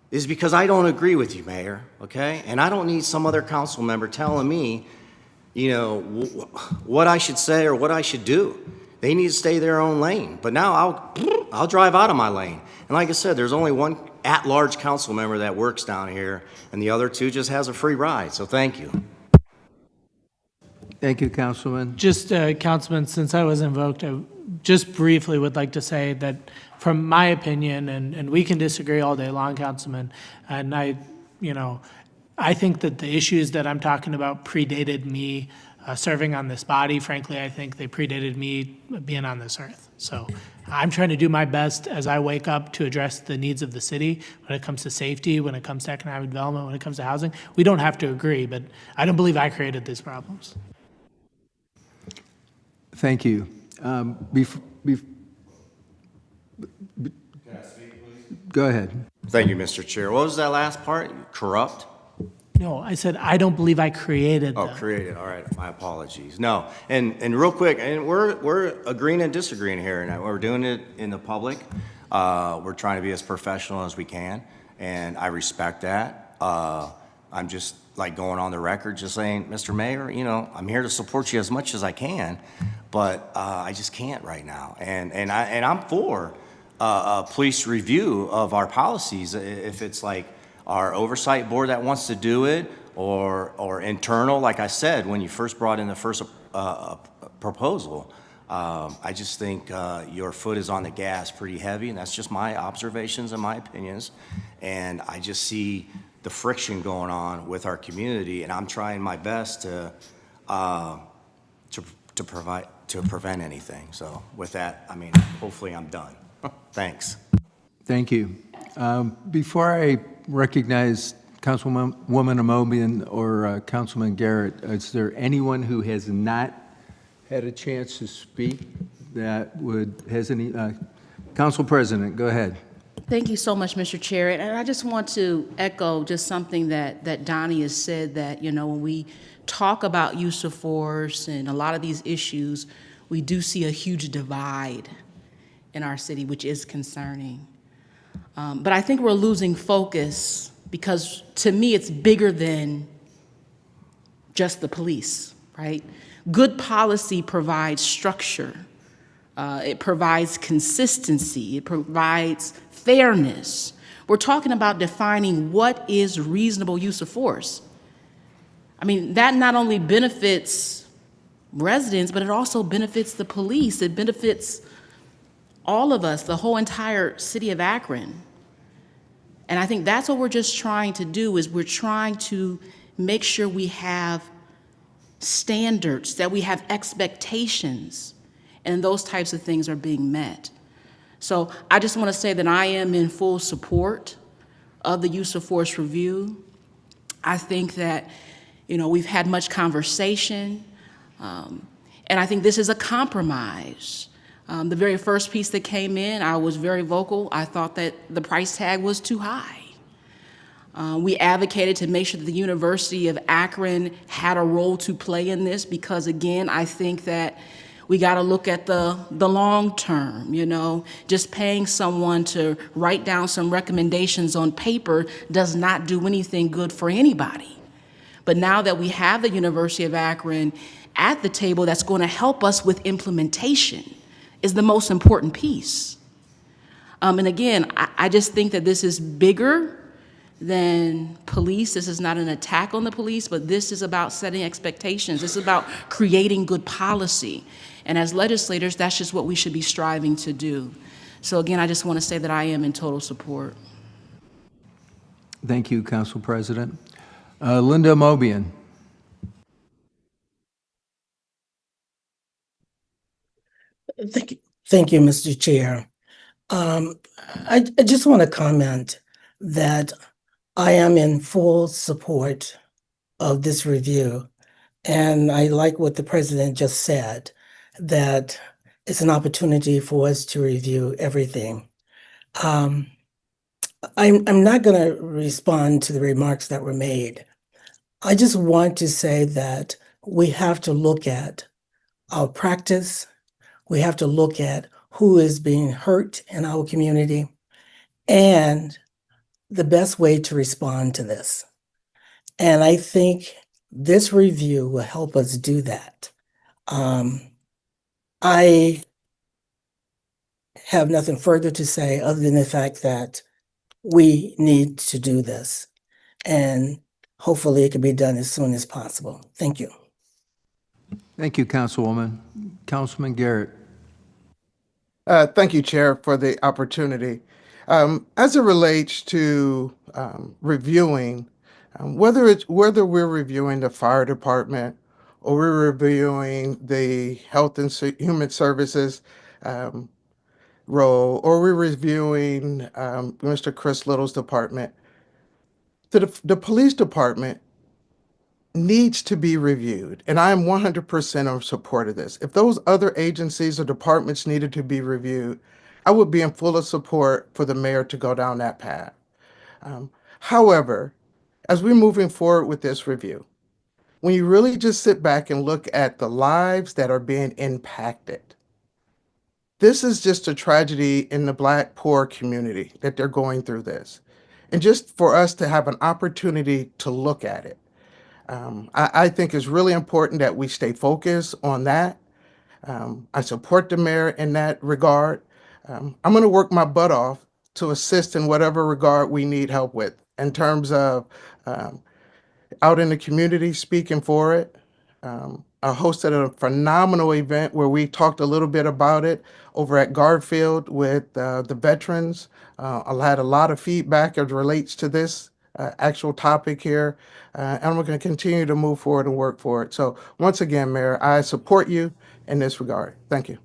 is because I don't agree with you, Mayor, okay? And I don't need some other council member telling me, what I should say or what I should do. They need to stay their own lane. But now I'll drive out of my lane. And like I said, there's only one at-large council member that works down here, and the other two just has a free ride. So thank you. Thank you, Councilman. Just, Councilman, since I was invoked, I just briefly would like to say that from my opinion, and we can disagree all day long, Councilman, and I think that the issues that I'm talking about predated me serving on this body. Frankly, I think they predated me being on this earth. So I'm trying to do my best as I wake up to address the needs of the city when it comes to safety, when it comes to economic development, when it comes to housing. We don't have to agree, but I don't believe I created these problems. Thank you. Go ahead. Thank you, Mr. Chair. What was that last part? Corrupt? No, I said I don't believe I created them. Oh, created. All right. My apologies. No. And real quick, and we're agreeing and disagreeing here. And we're doing it in the public. We're trying to be as professional as we can, and I respect that. I'm just like going on the record, just saying, Mr. Mayor, I'm here to support you as much as I can, but I just can't right now. And I'm for a police review of our policies if it's like our oversight board that wants to do it, or internal, like I said, when you first brought in the first proposal. I just think your foot is on the gas pretty heavy, and that's just my observations and my opinions. And I just see the friction going on with our community, and I'm trying my best to provide to prevent anything. So with that, I mean, hopefully I'm done. Thanks. Thank you. Before I recognize Councilwoman Amobian or Councilman Garrett, is there anyone who has not had a chance to speak that has any? Council President, go ahead. Thank you so much, Mr. Chair. And I just want to echo just something that Donnie has said, that, when we talk about use of force and a lot of these issues, we do see a huge divide in our city, which is concerning. But I think we're losing focus because, to me, it's bigger than just the police, right? Good policy provides structure. It provides consistency. It provides fairness. We're talking about defining what is reasonable use of force. I mean, that not only benefits residents, but it also benefits the police. It benefits all of us, the whole entire city of Akron. And I think that's what we're just trying to do, is we're trying to make sure we have standards, that we have expectations, and those types of things are being met. So I just want to say that I am in full support of the use of force review. I think that, we've had much conversation, and I think this is a compromise. The very first piece that came in, I was very vocal. I thought that the price tag was too high. We advocated to make sure that the University of Akron had a role to play in this, because, again, I think that we got to look at the long term. Just paying someone to write down some recommendations on paper does not do anything good for anybody. But now that we have the University of Akron at the table, that's going to help us with implementation is the most important piece. And again, I just think that this is bigger than police. This is not an attack on the police, but this is about setting expectations. This is about creating good policy. And as legislators, that's just what we should be striving to do. So again, I just want to say that I am in total support. Thank you, Council President. Linda Mobian. Thank you, Mr. Chair. I just want to comment that I am in full support of this review. And I like what the president just said, that it's an opportunity for us to review everything. I'm not going to respond to the remarks that were made. I just want to say that we have to look at our practice. We have to look at who is being hurt in our community and the best way to respond to this. And I think this review will help us do that. I have nothing further to say other than the fact that we need to do this, and hopefully it can be done as soon as possible. Thank you. Thank you, Councilwoman. Councilman Garrett. Thank you, Chair, for the opportunity. As it relates to reviewing, whether we're reviewing the fire department or we're reviewing the Health and Human Services role, or we're reviewing Mr. Chris Little's department, the police department needs to be reviewed, and I am 100% in support of this. If those other agencies or departments needed to be reviewed, I would be in full support for the mayor to go down that path. However, as we're moving forward with this review, when you really just sit back and look at the lives that are being impacted, this is just a tragedy in the Black poor community that they're going through this. And just for us to have an opportunity to look at it, I think it's really important that we stay focused on that. I support the mayor in that regard. I'm going to work my butt off to assist in whatever regard we need help with in terms of out in the community speaking for it. I hosted a phenomenal event where we talked a little bit about it over at Garfield with the veterans. I had a lot of feedback as it relates to this actual topic here, and we're going to continue to move forward and work for it. So once again, Mayor, I support you in this regard. Thank you.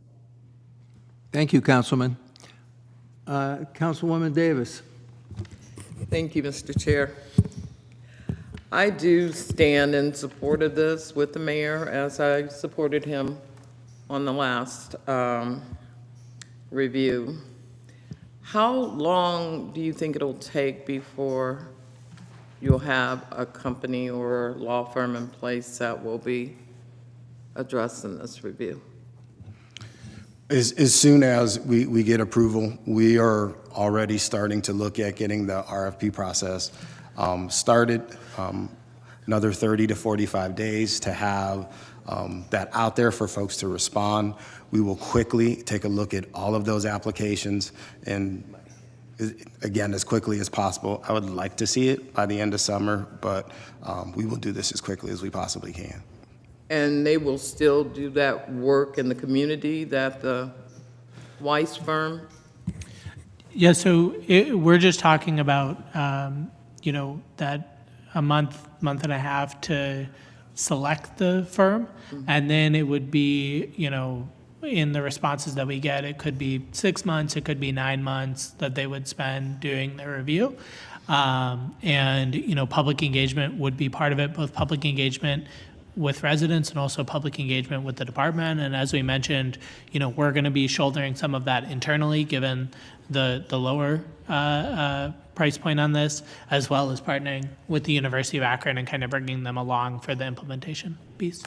Thank you, Councilman. Councilwoman Davis. Thank you, Mr. Chair. I do stand in support of this with the mayor, as I supported him on the last review. How long do you think it'll take before you'll have a company or law firm in place that will be addressing this review? As soon as we get approval, we are already starting to look at getting the RFP process started. Another 30 to 45 days to have that out there for folks to respond. We will quickly take a look at all of those applications, and again, as quickly as possible. I would like to see it by the end of summer, but we will do this as quickly as we possibly can. And they will still do that work in the community that the Weiss firm? Yeah, so we're just talking about, that a month and a half to select the firm. And then it would be, in the responses that we get, it could be 6 months, it could be 9 months that they would spend doing the review. And public engagement would be part of it, both public engagement with residents and also public engagement with the department. And as we mentioned, we're going to be shouldering some of that internally, given the lower price point on this, as well as partnering with the University of Akron and kind of bringing them along for the implementation piece.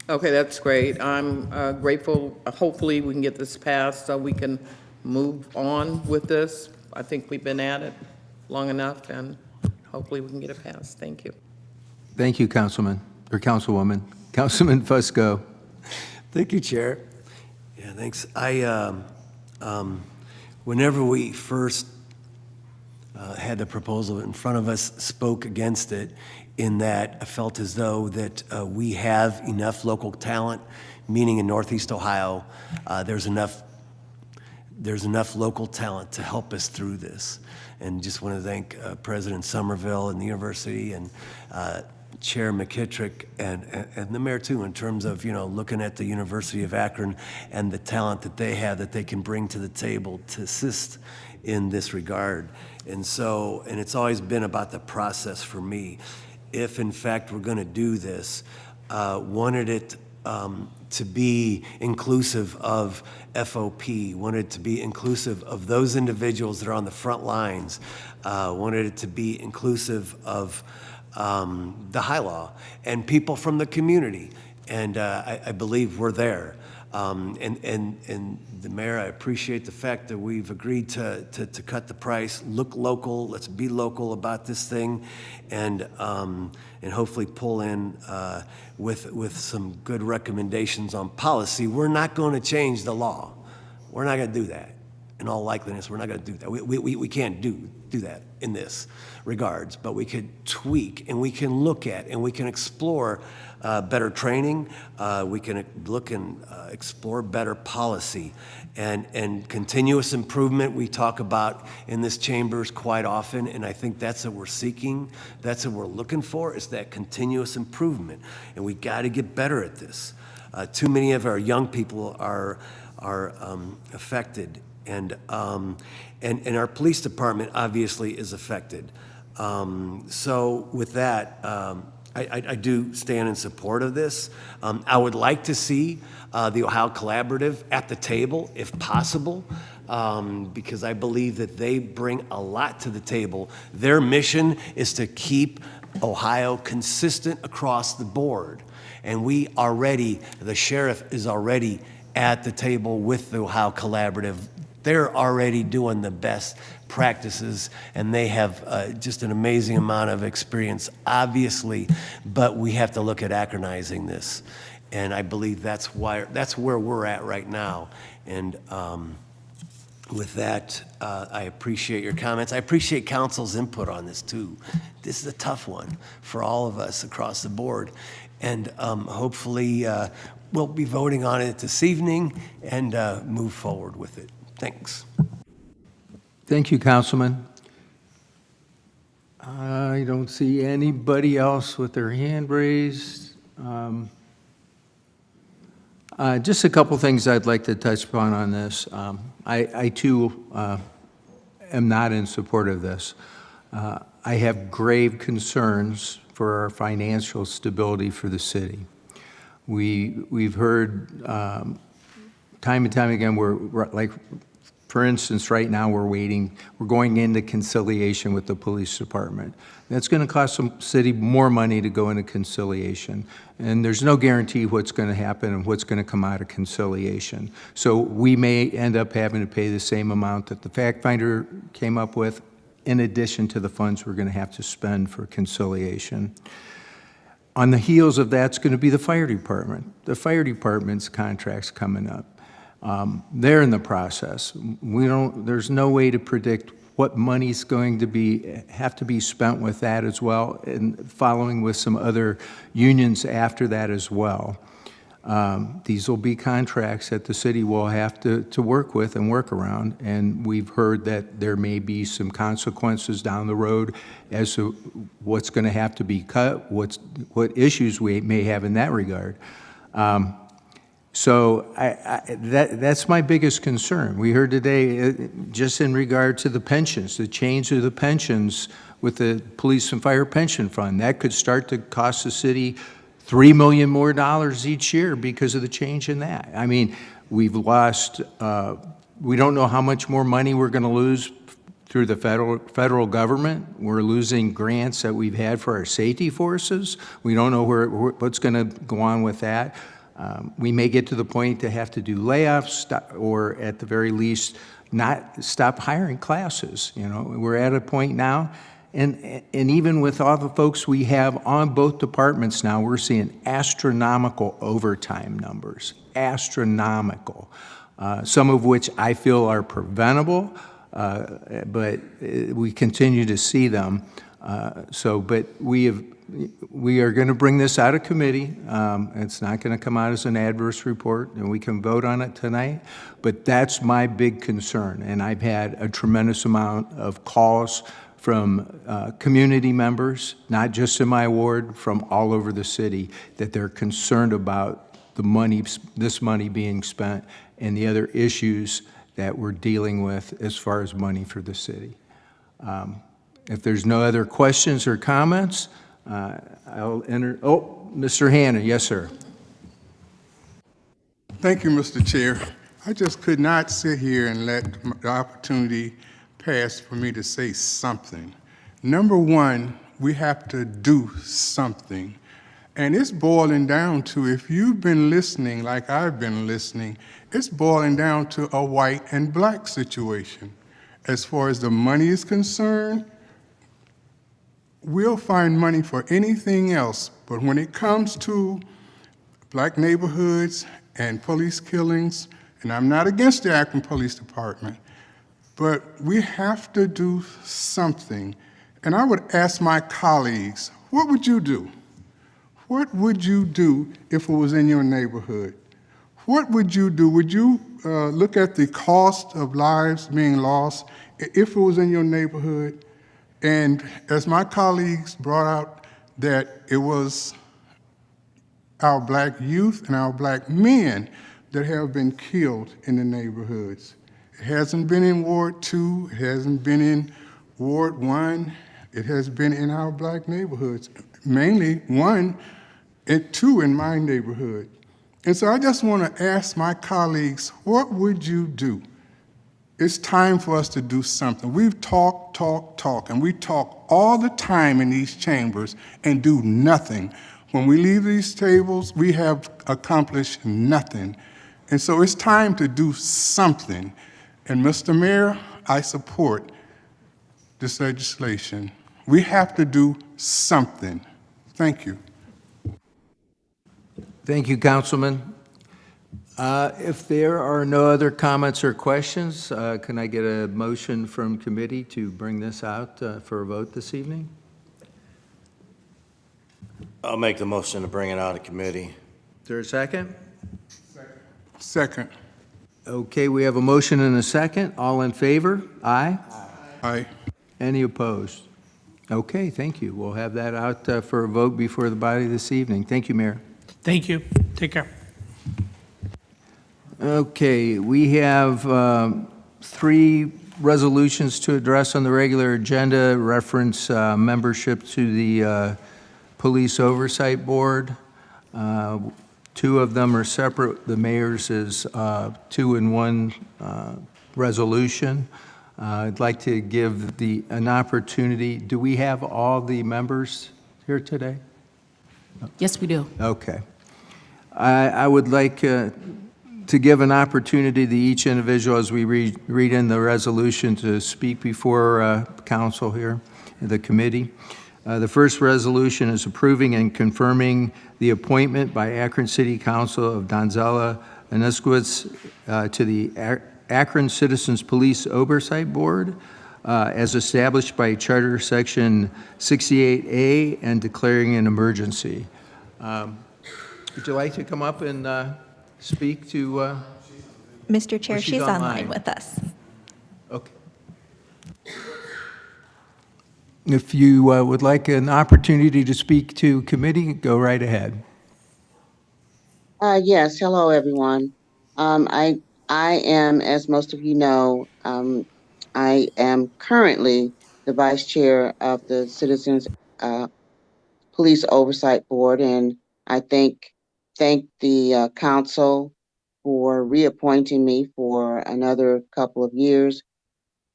Okay, that's great. I'm grateful. Hopefully we can get this passed so we can move on with this. I think we've been at it long enough, and hopefully we can get it passed. Thank you. Thank you, Councilman, or Councilwoman. Councilman Fusco. Thank you, Chair. Yeah, thanks. Whenever we first had the proposal in front of us, spoke against it, in that I felt as though that we have enough local talent, meaning in Northeast Ohio, there's enough local talent to help us through this. And just want to thank President Somerville and the university and Chair McKittrick and the mayor too, in terms of, looking at the University of Akron and the talent that they have that they can bring to the table to assist in this regard. And it's always been about the process for me. If in fact we're going to do this, wanted it to be inclusive of FOP, wanted it to be inclusive of those individuals that are on the front lines, wanted it to be inclusive of the high law and people from the community. And I believe we're there. And the mayor, I appreciate the fact that we've agreed to cut the price, look local, let's be local about this thing, and hopefully pull in with some good recommendations on policy. We're not going to change the law. We're not going to do that. In all likeliness, we're not going to do that. We can't do that in this regards, but we could tweak and we can look at and we can explore better training. We can look and explore better policy and continuous improvement we talk about in this chambers quite often, and I think that's what we're seeking. That's what we're looking for, is that continuous improvement, and we got to get better at this. Too many of our young people are affected, and our police department obviously is affected. So with that, I do stand in support of this. I would like to see the Ohio Collaborative at the table, if possible, because I believe that they bring a lot to the table. Their mission is to keep Ohio consistent across the board. And the sheriff is already at the table with the Ohio Collaborative. They're already doing the best practices, and they have just an amazing amount of experience, obviously, but we have to look at Akronizing this. And I believe that's where we're at right now. And with that, I appreciate your comments. I appreciate council's input on this too. This is a tough one for all of us across the board. And hopefully we'll be voting on it this evening and move forward with it. Thanks. Thank you, Councilman. I don't see anybody else with their hand raised. Just a couple things I'd like to touch upon on this. I too am not in support of this. I have grave concerns for our financial stability for the city. We've heard time and time again, like, for instance, right now we're going into conciliation with the police department. That's going to cost the city more money to go into conciliation. And there's no guarantee what's going to happen and what's going to come out of conciliation. So we may end up having to pay the same amount that the fact finder came up with, in addition to the funds we're going to have to spend for conciliation. On the heels of that's going to be the fire department. The fire department's contract's coming up. They're in the process. There's no way to predict what money's going to have to be spent with that as well, and following with some other unions after that as well. These will be contracts that the city will have to work with and work around, and we've heard that there may be some consequences down the road as to what's going to have to be cut, what issues we may have in that regard. So that's my biggest concern. We heard today, just in regard to the pensions, the change of the pensions with the police and fire pension fund, that could start to cost the city $3 million more each year because of the change in that. I mean, we've lost, we don't know how much more money we're going to lose through the federal government. We're losing grants that we've had for our safety forces. We don't know what's going to go on with that. We may get to the point to have to do layoffs, or at the very least, not stop hiring classes. You know, we're at a point now, and even with all the folks we have on both departments now, we're seeing astronomical overtime numbers, astronomical. Some of which I feel are preventable, but we continue to see them. But we are going to bring this out of committee. It's not going to come out as an adverse report, and we can vote on it tonight. But that's my big concern, and I've had a tremendous amount of calls from community members, not just in my ward, from all over the city, that they're concerned about this money being spent and the other issues that we're dealing with as far as money for the city. If there's no other questions or comments, I'll enter. Oh, Mr. Hanna, yes, sir. Thank you, Mr. Chair. I just could not sit here and let the opportunity pass for me to say something. Number one, we have to do something. And it's boiling down to, if you've been listening like I've been listening, it's boiling down to a white and black situation. As far as the money is concerned, we'll find money for anything else, but when it comes to black neighborhoods and police killings, and I'm not against the Akron Police Department, but we have to do something. And I would ask my colleagues, what would you do? What would you do if it was in your neighborhood? What would you do? Would you look at the cost of lives being lost if it was in your neighborhood? And as my colleagues brought out, that it was our black youth and our black men that have been killed in the neighborhoods. It hasn't been in Ward 2, it hasn't been in Ward 1, it has been in our black neighborhoods, mainly 1 and 2 in my neighborhood. And so I just want to ask my colleagues, what would you do? It's time for us to do something. We've talked, and we talk all the time in these chambers and do nothing. When we leave these tables, we have accomplished nothing. And so it's time to do something. And Mr. Mayor, I support this legislation. We have to do something. Thank you. Thank you, Councilman. If there are no other comments or questions, can I get a motion from committee to bring this out for a vote this evening? I'll make the motion to bring it out of committee. Is there a second? Second. Okay, we have a motion and a second. All in favor? Aye? Aye. Any opposed? Okay, thank you. We'll have that out for a vote before the body this evening. Thank you, Mayor. Thank you. Take care. Okay, we have 3 resolutions to address on the regular agenda, reference membership to the Police Oversight Board. 2 of them are separate. The mayor's is 2-in-1 resolution. I'd like to give an opportunity. Do we have all the members here today? Yes, we do. Okay. I would like to give an opportunity to each individual as we read in the resolution to speak before council here, the committee. The first resolution is approving and confirming the appointment by Akron City Council of Donzella Anuskowitz to the Akron Citizens Police Oversight Board as established by Charter Section 68A and declaring an emergency. Would you like to come up and speak to? Mr. Chair, she's online online with us. Okay. If you would like an opportunity to speak to committee, go right ahead. Yes, hello everyone. I am, as most of you know, I am currently the vice chair of the Citizens Police Oversight Board, and I thank the council for reappointing me for another couple of years.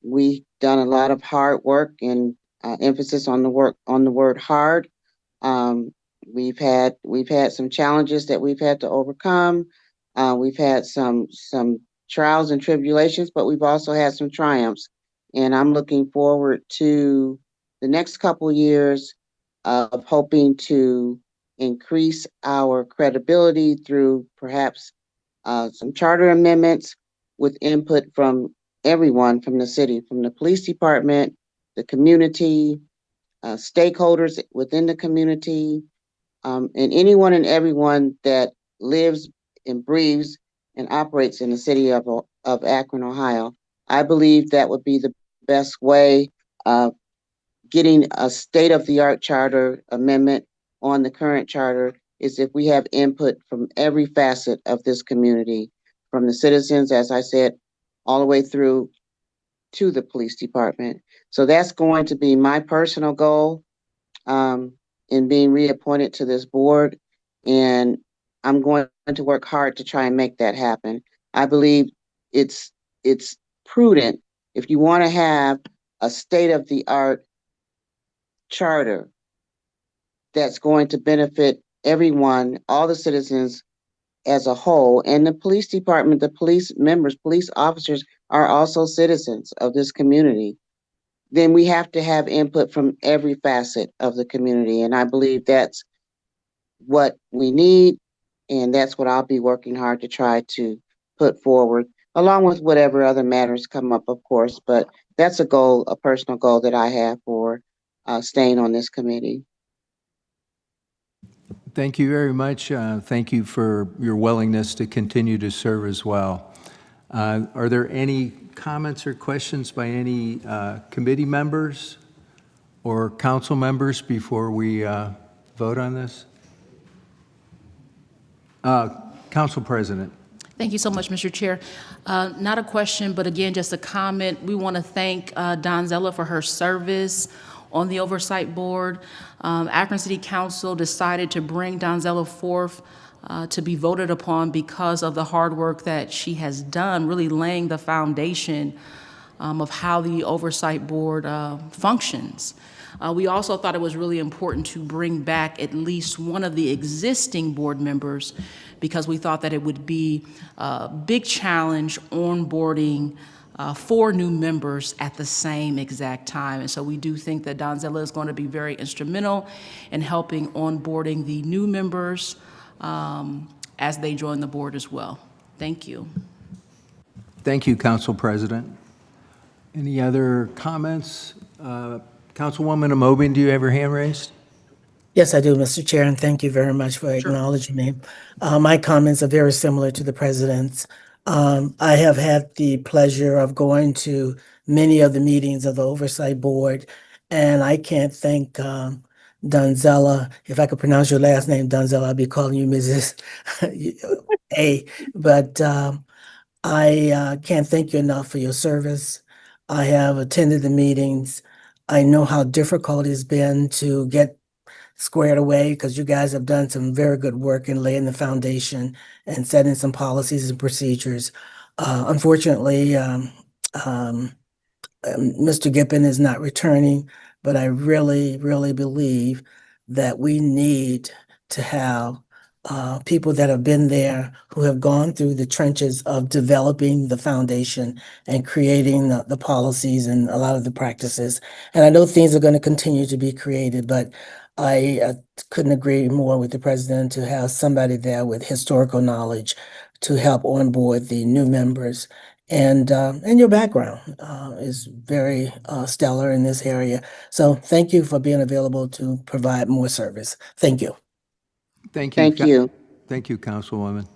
We've done a lot of hard work and emphasis on the word hard. We've had some challenges that we've had to overcome. We've had some trials and tribulations, but we've also had some triumphs. And I'm looking forward to the next couple of years of hoping to increase our credibility through perhaps some charter amendments with input from everyone from the city, from the police department, the community, stakeholders within the community, and anyone and everyone that lives and breathes and operates in the city of Akron, Ohio. I believe that would be the best way of getting a state-of-the-art charter amendment on the current charter is if we have input from every facet of this community, from the citizens, as I said, all the way through to the police department. So that's going to be my personal goal in being reappointed to this board. And I'm going to work hard to try and make that happen. I believe it's prudent if you want to have a state-of-the-art charter that's going to benefit everyone, all the citizens as a whole. And the police department, the police members, police officers are also citizens of this community. Then we have to have input from every facet of the community. And I believe that's what we need. And that's what I'll be working hard to try to put forward, along with whatever other matters come up, of course. But that's a goal, a personal goal that I have for staying on this committee. Thank you very much. Thank you for your willingness to continue to serve as well. Are there any comments or questions by any committee members or council members before we vote on this? Council President. Thank you so much, Mr. Chair. Not a question, but again, just a comment. We want to thank Donzella for her service on the Oversight Board. Akron City Council decided to bring Donzella forth to be voted upon because of the hard work that she has done, really laying the foundation of how the Oversight Board functions. We also thought it was really important to bring back at least one of the existing board members because we thought that it would be a big challenge onboarding 4 new members at the same exact time. And so we do think that Donzella is going to be very instrumental in helping onboarding the new members as they join the board as well. Thank you. Thank you, Council President. Any other comments? Councilwoman Amobian, do you have your hand raised? Yes, I do, Mr. Chair, and thank you very much for acknowledging me. My comments are very similar to the president's. I have had the pleasure of going to many of the meetings of the Oversight Board, And I can't thank Donzella. If I could pronounce your last name, Donzella, I'd be calling you Mrs. A. But I can't thank you enough for your service. I have attended the meetings. I know how difficult it's been to get squared away because you guys have done some very good work in laying the foundation and setting some policies and procedures. Unfortunately, Mr. Gippen is not returning, but I really, really believe that we need to have people that have been there, who have gone through the trenches of developing the foundation and creating the policies and a lot of the practices. And I know things are going to continue to be created, but I couldn't agree more with the president to have somebody there with historical knowledge to help onboard the new members. And your background is very stellar in this area. So thank you for being available to provide more service. Thank you. Thank you. Thank you. Thank you, Councilwoman.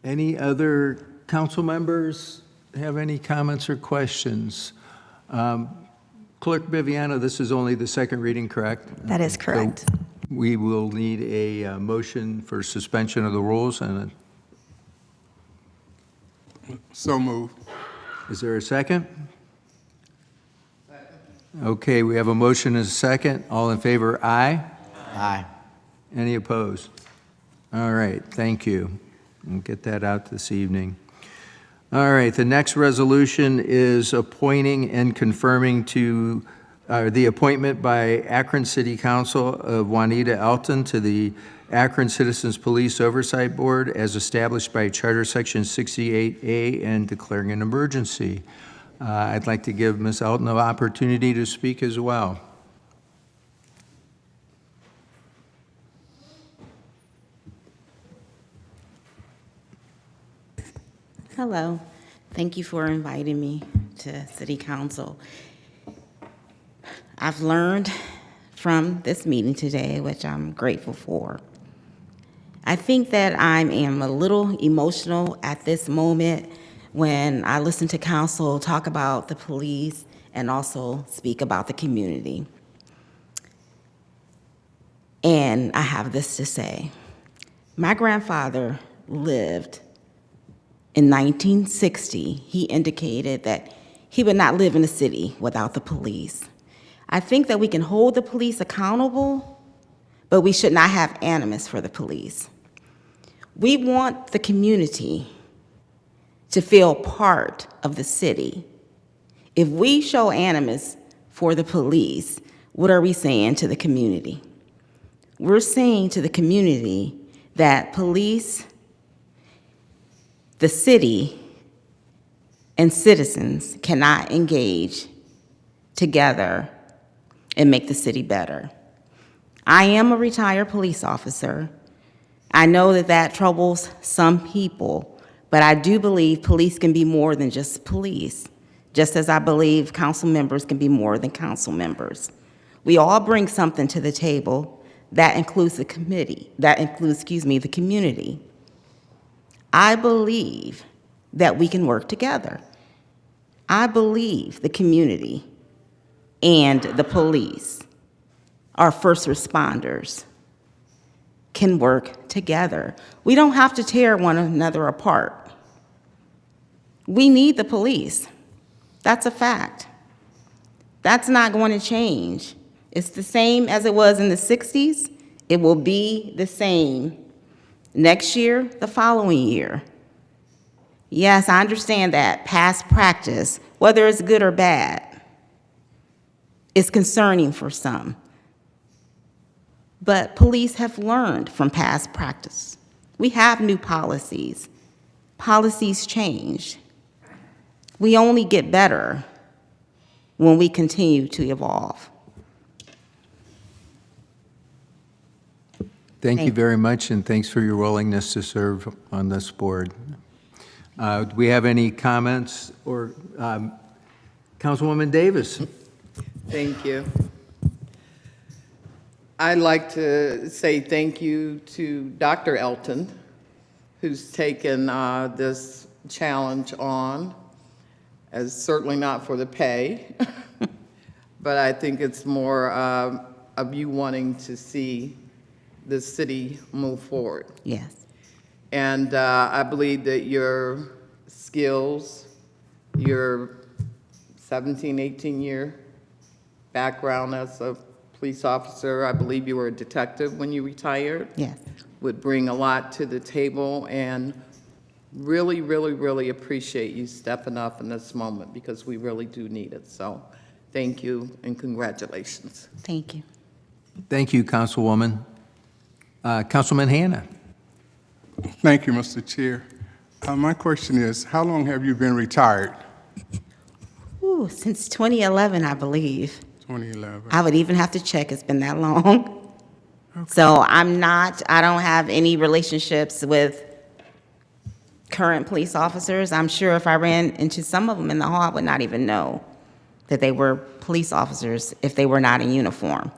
Any other council members have any comments or questions? Clerk Viviano, this is only the second reading, correct? That is correct. So we will need a motion for suspension of the rules, and So moved. is there a second? Okay, we have a motion and a second. All in favor, aye? Aye. Any opposed? All right, thank you. We'll get that out this evening. All right, the next resolution is appointing and confirming to the appointment by Akron City Council of Juanita Elton to the Akron Citizens Police Oversight Board as established by Charter Section 68A and declaring an emergency. I'd like to give Ms. Elton an opportunity to speak as well. Hello. Thank you for inviting me to City Council. I've learned from this meeting today, which I'm grateful for. I think that I am a little emotional at this moment when I listen to council talk about the police and also speak about the community. And I have this to say. My grandfather lived in 1960. He indicated that he would not live in a city without the police. I think that we can hold the police accountable, but we should not have animus for the police. We want the community to feel part of the city. If we show animus for the police, what are we saying to the community? We're saying to the community that police, the city, and citizens cannot engage together and make the city better. I am a retired police officer. I know that that troubles some people, but I do believe police can be more than just police, just as I believe council members can be more than council members. We all bring something to the table. That includes the committee, that includes, the community. I believe that we can work together. I believe the community and the police, our first responders, can work together. We don't have to tear one another apart. We need the police. That's a fact. That's not going to change. It's the same as it was in the 60s. It will be the same next year, the following year. Yes, I understand that past practice, whether it's good or bad, is concerning for some. But police have learned from past practice. We have new policies. Policies change. We only get better when we continue to evolve. Thank you very much, and thanks for your willingness to serve on this board. Do we have any comments? Or Councilwoman Davis? Thank you. I'd like to say thank you to Dr. Elton, who's taken this challenge on, as certainly not for the pay, but I think it's more of you wanting to see the city move forward. Yes. And I believe that your skills, your 17, 18-year background as a police officer, I believe you were a detective when you retired. Yes. Would bring a lot to the table, and really, really, really appreciate you stepping up in this moment because we really do need it. So thank you and congratulations. Thank you. Thank you, Councilwoman. Councilman Hanna. Thank you, Mr. Chair. My question is, how long have you been retired? Ooh, since 2011, I believe. 2011. I would even have to check. It's been that long. So I don't have any relationships with current police officers. I'm sure if I ran into some of them in the hall, I would not even know that they were police officers if they were not in uniform.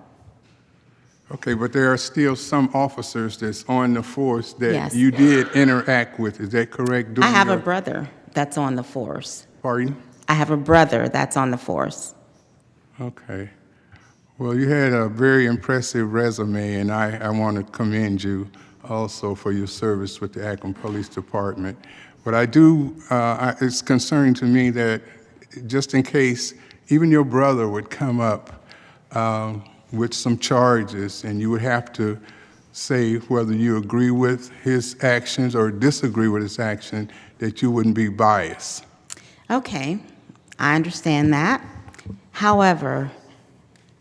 Okay, but there are still some officers that's on the force that Yes. you did interact with. Is that correct? I have a brother that's on the force. Pardon? I have a brother that's on the force. Okay. Well, you had a very impressive resume, and I want to commend you also for your service with the Akron Police Department. But it's concerning to me that just in case even your brother would come up with some charges, and you would have to say whether you agree with his actions or disagree with his action, that you wouldn't be biased. Okay, I understand that. However,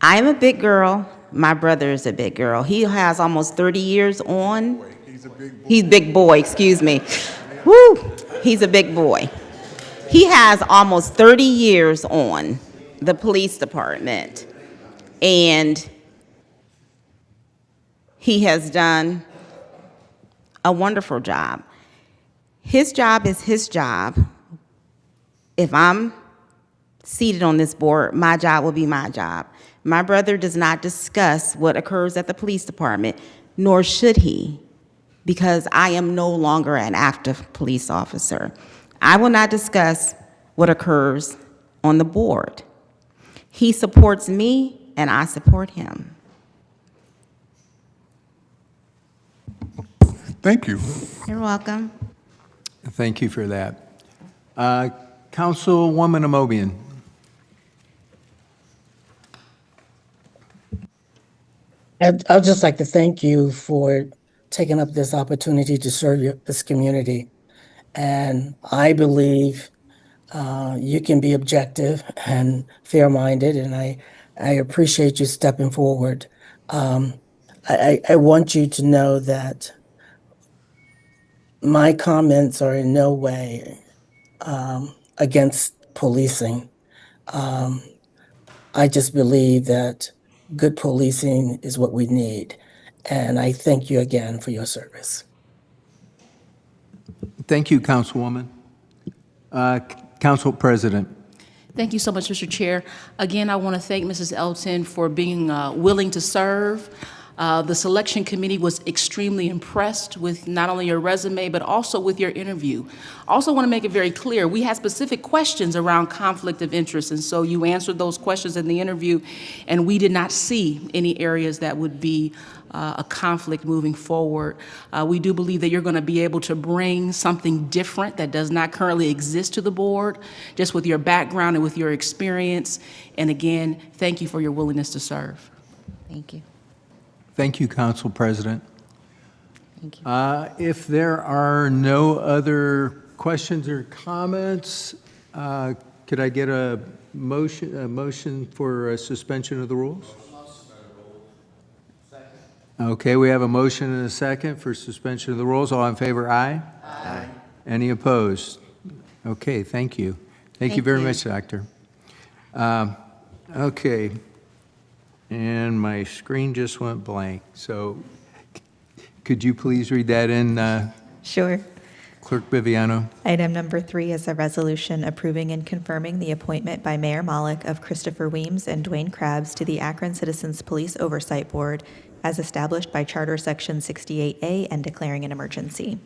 I am a big girl. My brother is a big girl. He has almost 30 years on. He's a big boy, excuse me. Woo, he's a big boy. He has almost 30 years on the police department. And he has done a wonderful job. His job is his job. If I'm seated on this board, my job will be my job. My brother does not discuss what occurs at the police department, nor should he, because I am no longer an active police officer. I will not discuss what occurs on the board. He supports me, and I support him. Thank you. You're welcome. Thank you for that. Councilwoman Amobian. I'd just like to thank you for taking up this opportunity to serve this community. And I believe you can be objective and fair-minded, and I appreciate you stepping forward. I want you to know that my comments are in no way against policing. I just believe that good policing is what we need. And I thank you again for your service. Thank you, Councilwoman. Council President. Thank you so much, Mr. Chair. Again, I want to thank Mrs. Elton for being willing to serve. The selection committee was extremely impressed with not only your resume, but also with your interview. Also want to make it very clear, we had specific questions around conflict of interest, and so you answered those questions in the interview, and we did not see any areas that would be a conflict moving forward. We do believe that you're going to be able to bring something different that does not currently exist to the board, just with your background and with your experience. And again, thank you for your willingness to serve. Thank you. Thank you, Council President. Thank you. If there are no other questions or comments, could I get a motion for a suspension of the rules? Okay, we have a motion and a second for suspension of the rules. All in favor, aye? Aye. Any opposed? Okay, thank you. Thank you very much, Doctor. Okay. And my screen just went blank. So could you please read that in? Sure. Clerk Viviano. Item number 3 is a resolution approving and confirming the appointment by Mayor Malik of Christopher Weems and Dwayne Krabs to the Akron Citizens Police Oversight Board as established by Charter Section 68A and declaring an emergency.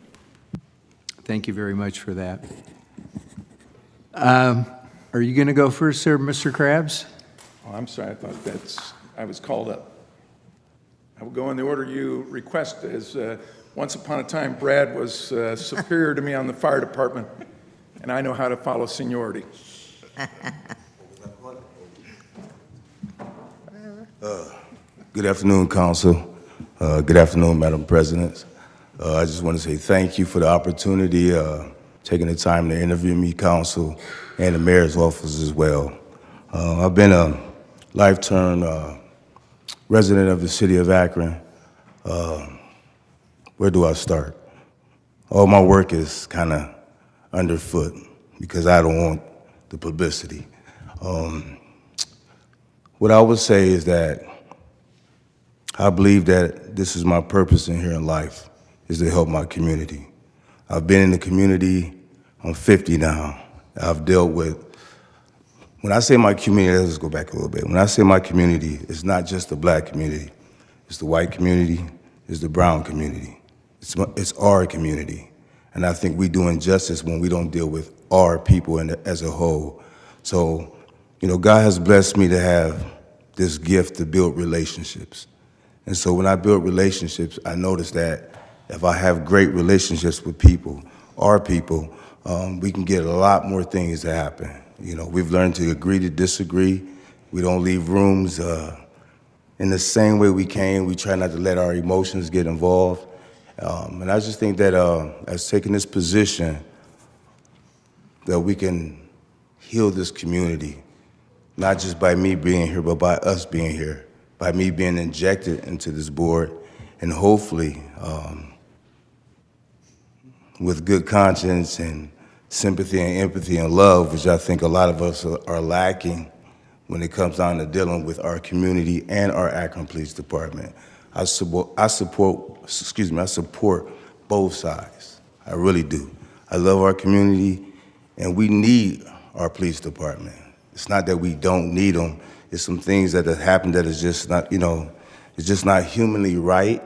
Thank you very much for that. Are you going to go first, sir, Mr. Krabs? Oh, I'm sorry, I thought I was called up. I will go in the order you request. As once upon a time, Brad was superior to me on the fire department, and I know how to follow seniority. Good afternoon, Council. Good afternoon, Madam President. I just want to say thank you for the opportunity, taking the time to interview me, Council, and the Mayor's office as well. I've been a lifetime resident of the city of Akron. Where do I start? All my work is kind of underfoot because I don't want the publicity. What I would say is that I believe that this is my purpose in here in life, is to help my community. I've been in the community, I'm 50 now. I've dealt with, when I say my community, let's go back a little bit. When I say my community, it's not just the black community. It's the white community, it's the brown community. It's our community. And I think we do injustice when we don't deal with our people as a whole. So, God has blessed me to have this gift to build relationships. And so when I build relationships, I notice that if I have great relationships with people, our people, we can get a lot more things to happen. We've learned to agree to disagree. We don't leave rooms in the same way we came. We try not to let our emotions get involved. And I just think that as taking this position, that we can heal this community, not just by me being here, but by us being here, by me being injected into this board, and hopefully with good conscience and sympathy and empathy and love, which I think a lot of us are lacking when it comes down to dealing with our community and our Akron Police Department. I support both sides. I really do. I love our community, and we need our police department. It's not that we don't need them. It's some things that have happened that is just not, it's just not humanly right.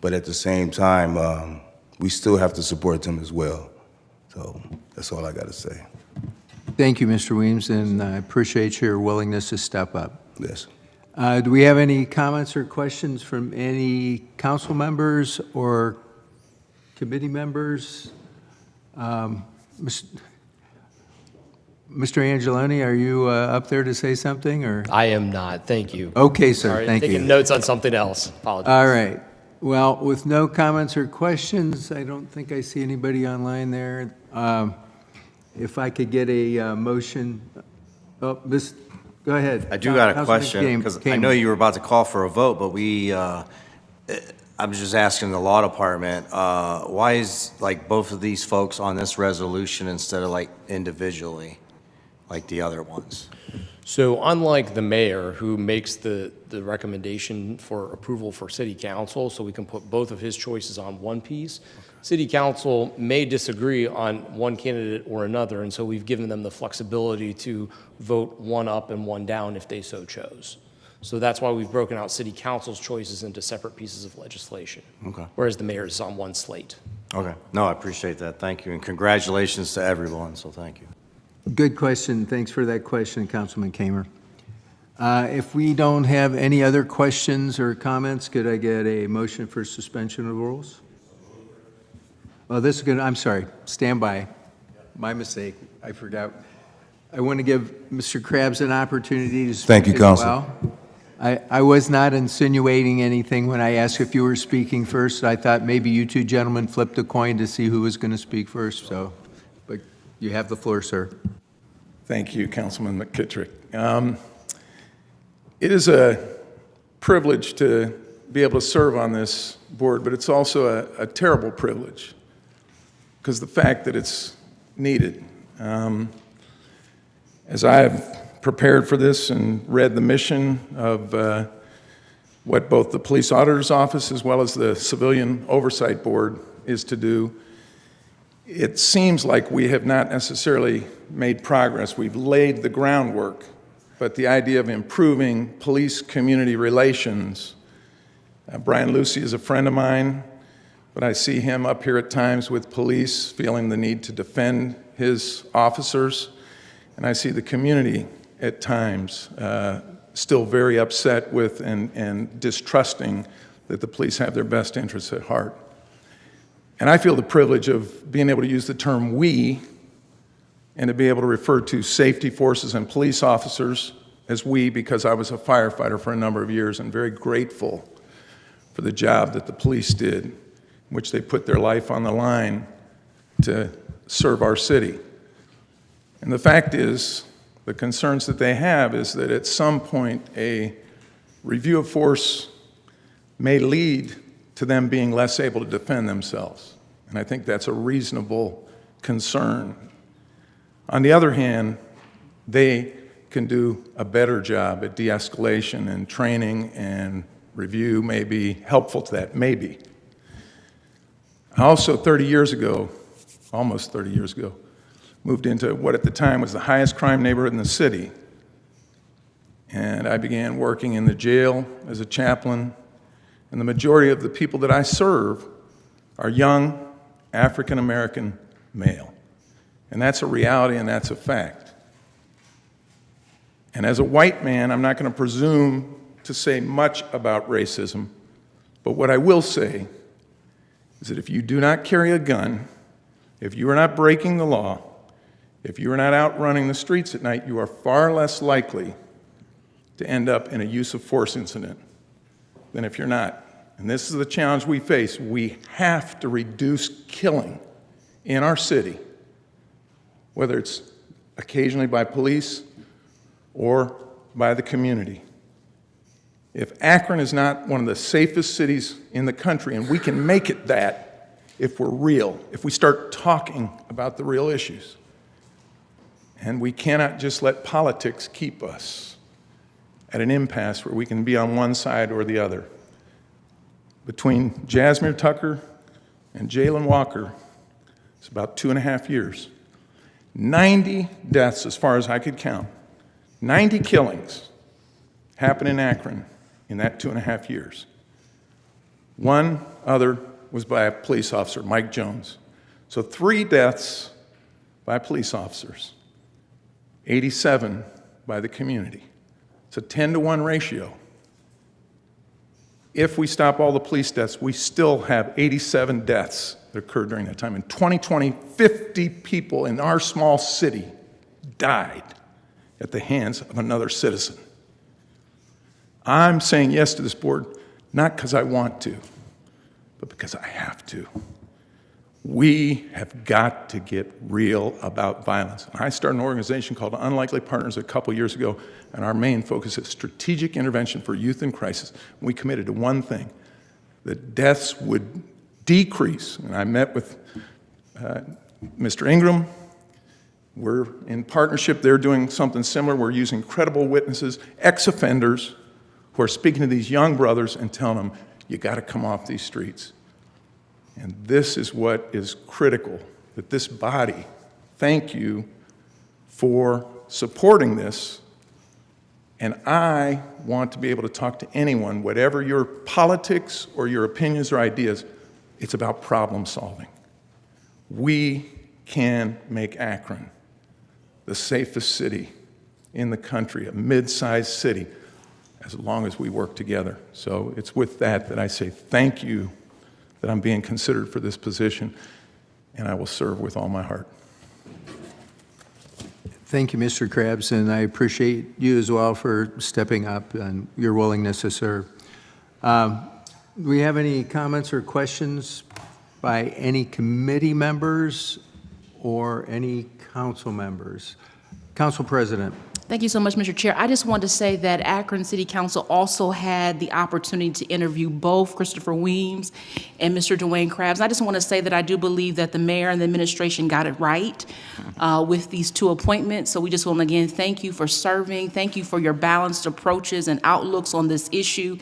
But at the same time, we still have to support them as well. So that's all I got to say. Thank you, Mr. Weems, and I appreciate your willingness to step up. Yes. Do we have any comments or questions from any council members or committee members? Mr. Angeloni, are you up there to say something, or? I am not, thank you. Okay, sir, Sorry, thank you. taking notes on something else, apologies. All right. Well, with no comments or questions, I don't think I see anybody online there. If I could get a motion, go ahead. I do got a Councilman question, because I know you were about to call for a vote, but I'm just asking the law department, why is both of these folks on this resolution instead of individually, like the other ones? So unlike the mayor, who makes the recommendation for approval for city council, so we can put both of his choices on one piece, city council may disagree on one candidate or another, and so we've given them the flexibility to vote one up and one down if they so chose. So that's why we've broken out city council's choices into separate pieces of legislation. Okay. Whereas the mayor is on one slate. Okay. No, I appreciate that. Thank you. And congratulations to everyone, so thank you. Good question. Thanks for that question, Councilman Kamer. If we don't have any other questions or comments, could I get a motion for suspension of rules? Oh, this is good. I'm sorry. Stand by. My mistake. I forgot. I want to give Mr. Krabs an opportunity to speak. Thank you, as Council. well. I was not insinuating anything when I asked if you were speaking first. I thought maybe you two gentlemen flipped a coin to see who was going to speak first. So, but you have the floor, sir. Thank you, Councilman McKittrick. It is a privilege to be able to serve on this board, but it's also a terrible privilege because the fact that it's needed. As I have prepared for this and read the mission of what both the Police Auditor's Office as well as the Civilian Oversight Board is to do, it seems like we have not necessarily made progress. We've laid the groundwork, but the idea of improving police-community relations, Brian Lucy is a friend of mine, but I see him up here at times with police feeling the need to defend his officers, and I see the community at times still very upset with and distrusting that the police have their best interests at heart. And I feel the privilege of being able to use the term "we" and to be able to refer to safety forces and police officers as "we" because I was a firefighter for a number of years and very grateful for the job that the police did, in which they put their life on the line to serve our city. And the fact is, the concerns that they have is that at some point a review of force may lead to them being less able to defend themselves. And I think that's a reasonable concern. On the other hand, they can do a better job at de-escalation, and training and review may be helpful to that, maybe. Also, 30 years ago, almost 30 years ago, moved into what at the time was the highest crime neighborhood in the city. And I began working in the jail as a chaplain. And the majority of the people that I serve are young, African-American male. And that's a reality and that's a fact. And as a white man, I'm not going to presume to say much about racism, but what I will say is that if you do not carry a gun, if you are not breaking the law, if you are not out running the streets at night, you are far less likely to end up in a use of force incident than if you're not. And this is the challenge we face. We have to reduce killing in our city, whether it's occasionally by police or by the community. If Akron is not one of the safest cities in the country, and we can make it that if we're real, if we start talking about the real issues, and we cannot just let politics keep us at an impasse where we can be on one side or the other. Between Jasmine Tucker and Jalen Walker, it's about 2.5 years. 90 deaths, as far as I could count. 90 killings happened in Akron in that 2.5 years. One other was by a police officer, Mike Jones. So 3 deaths by police officers, 87 by the community. It's a 10-to-1 ratio. If we stop all the police deaths, we still have 87 deaths that occurred during that time. In 2020, 50 people in our small city died at the hands of another citizen. I'm saying yes to this board, not because I want to, but because I have to. We have got to get real about violence. I started an organization called Unlikely Partners a couple years ago, and our main focus is strategic intervention for youth in crisis. We committed to one thing, that deaths would decrease. And I met with Mr. Ingram. We're in partnership. They're doing something similar. We're using credible witnesses, ex-offenders, who are speaking to these young brothers and telling them, you got to come off these streets. And this is what is critical, that this body, thank you for supporting this. And I want to be able to talk to anyone, whatever your politics or your opinions or ideas, it's about problem solving. We can make Akron the safest city in the country, a mid-sized city, as long as we work together. So it's with that I say thank you that I'm being considered for this position, and I will serve with all my heart. Thank you, Mr. Krabs, and I appreciate you as well for stepping up and your willingness to serve. Do we have any comments or questions by any committee members or any council members? Council President. Thank you so much, Mr. Chair. I just wanted to say that Akron City Council also had the opportunity to interview both Christopher Weems and Mr. Dwayne Krabs. And I just want to say that I do believe that the mayor and the administration got it right with these 2 appointments. So we just want to again thank you for serving. Thank you for your balanced approaches and outlooks on this issue.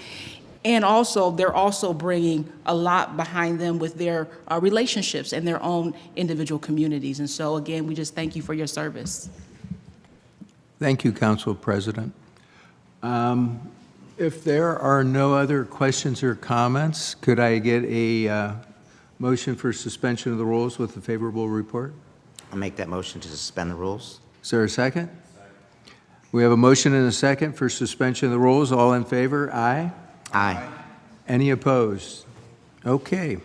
And also, they're also bringing a lot behind them with their relationships and their own individual communities. And so again, we just thank you for your service. Thank you, Council President. If there are no other questions or comments, could I get a motion for suspension of the rules with a favorable report? I'll make that motion to suspend the rules. Is there a second? We have a motion and a second for suspension of the rules. All in favor? Aye. Aye. Any opposed? Okay,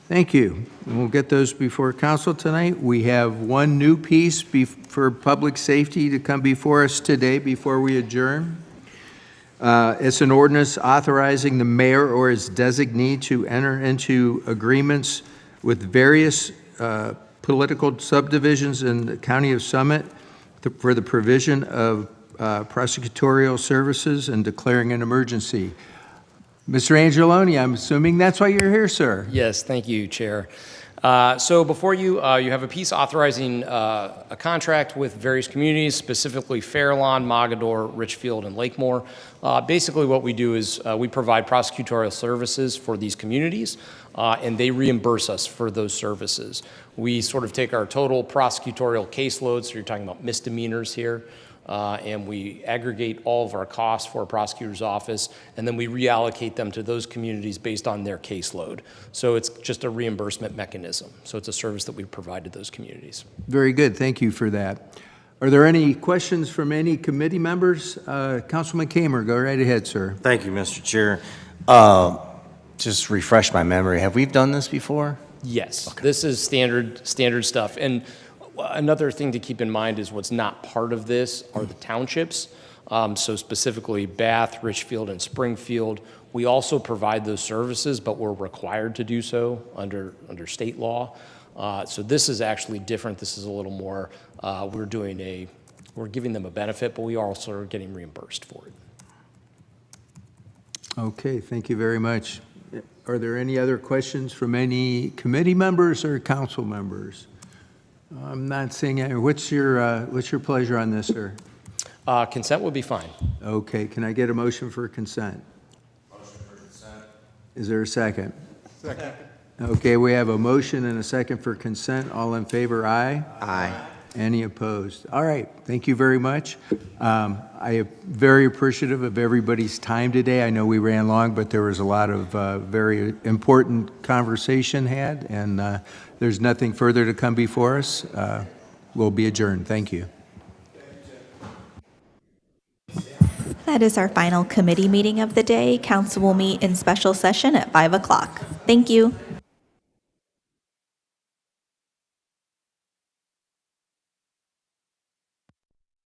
thank you. We'll get those before council tonight. We have one new piece for public safety to come before us today before we adjourn. It's an ordinance authorizing the mayor or his designee to enter into agreements with various political subdivisions in the county of Summit for the provision of prosecutorial services and declaring an emergency. Mr. Angeloni, I'm assuming that's why you're here, sir. Yes, thank you, Chair. So before you, you have a piece authorizing a contract with various communities, specifically Fairlawn, Mogador, Richfield, and Lakemore. Basically what we do is we provide prosecutorial services for these communities, and they reimburse us for those services. We sort of take our total prosecutorial caseload, so you're talking about misdemeanors here, and we aggregate all of our costs for a prosecutor's office, and then we reallocate them to those communities based on their caseload. So it's just a reimbursement mechanism. So it's a service that we provide to those communities. Very good, thank you for that. Are there any questions from any committee members? Councilman Kamer, go right ahead, sir. Thank you, Mr. Chair. Just refresh my memory. Have we done this before? Yes, okay. This is standard stuff. And another thing to keep in mind is what's not part of this are the townships. So specifically Bath, Richfield, and Springfield. We also provide those services, but we're required to do so under state law. So this is actually different. This is a little more, we're giving them a benefit, but we also are getting reimbursed for it. Okay, thank you very much. Are there any other questions from any committee members or council members? I'm not seeing any. What's your pleasure on this, sir? Consent would be fine. Okay, can I get a motion for consent? Motion for consent. Is there a second? Second. Okay, we have a motion and a second for consent. All in favor, aye? Aye. Any opposed? All right, thank you very much. I am very appreciative of everybody's time today. I know we ran long, but there was a lot of very important conversation had, and there's nothing further to come before us. We'll be adjourned. Thank you. That is our final committee meeting of the day. Council will meet in special session at 5 o'clock. Thank you.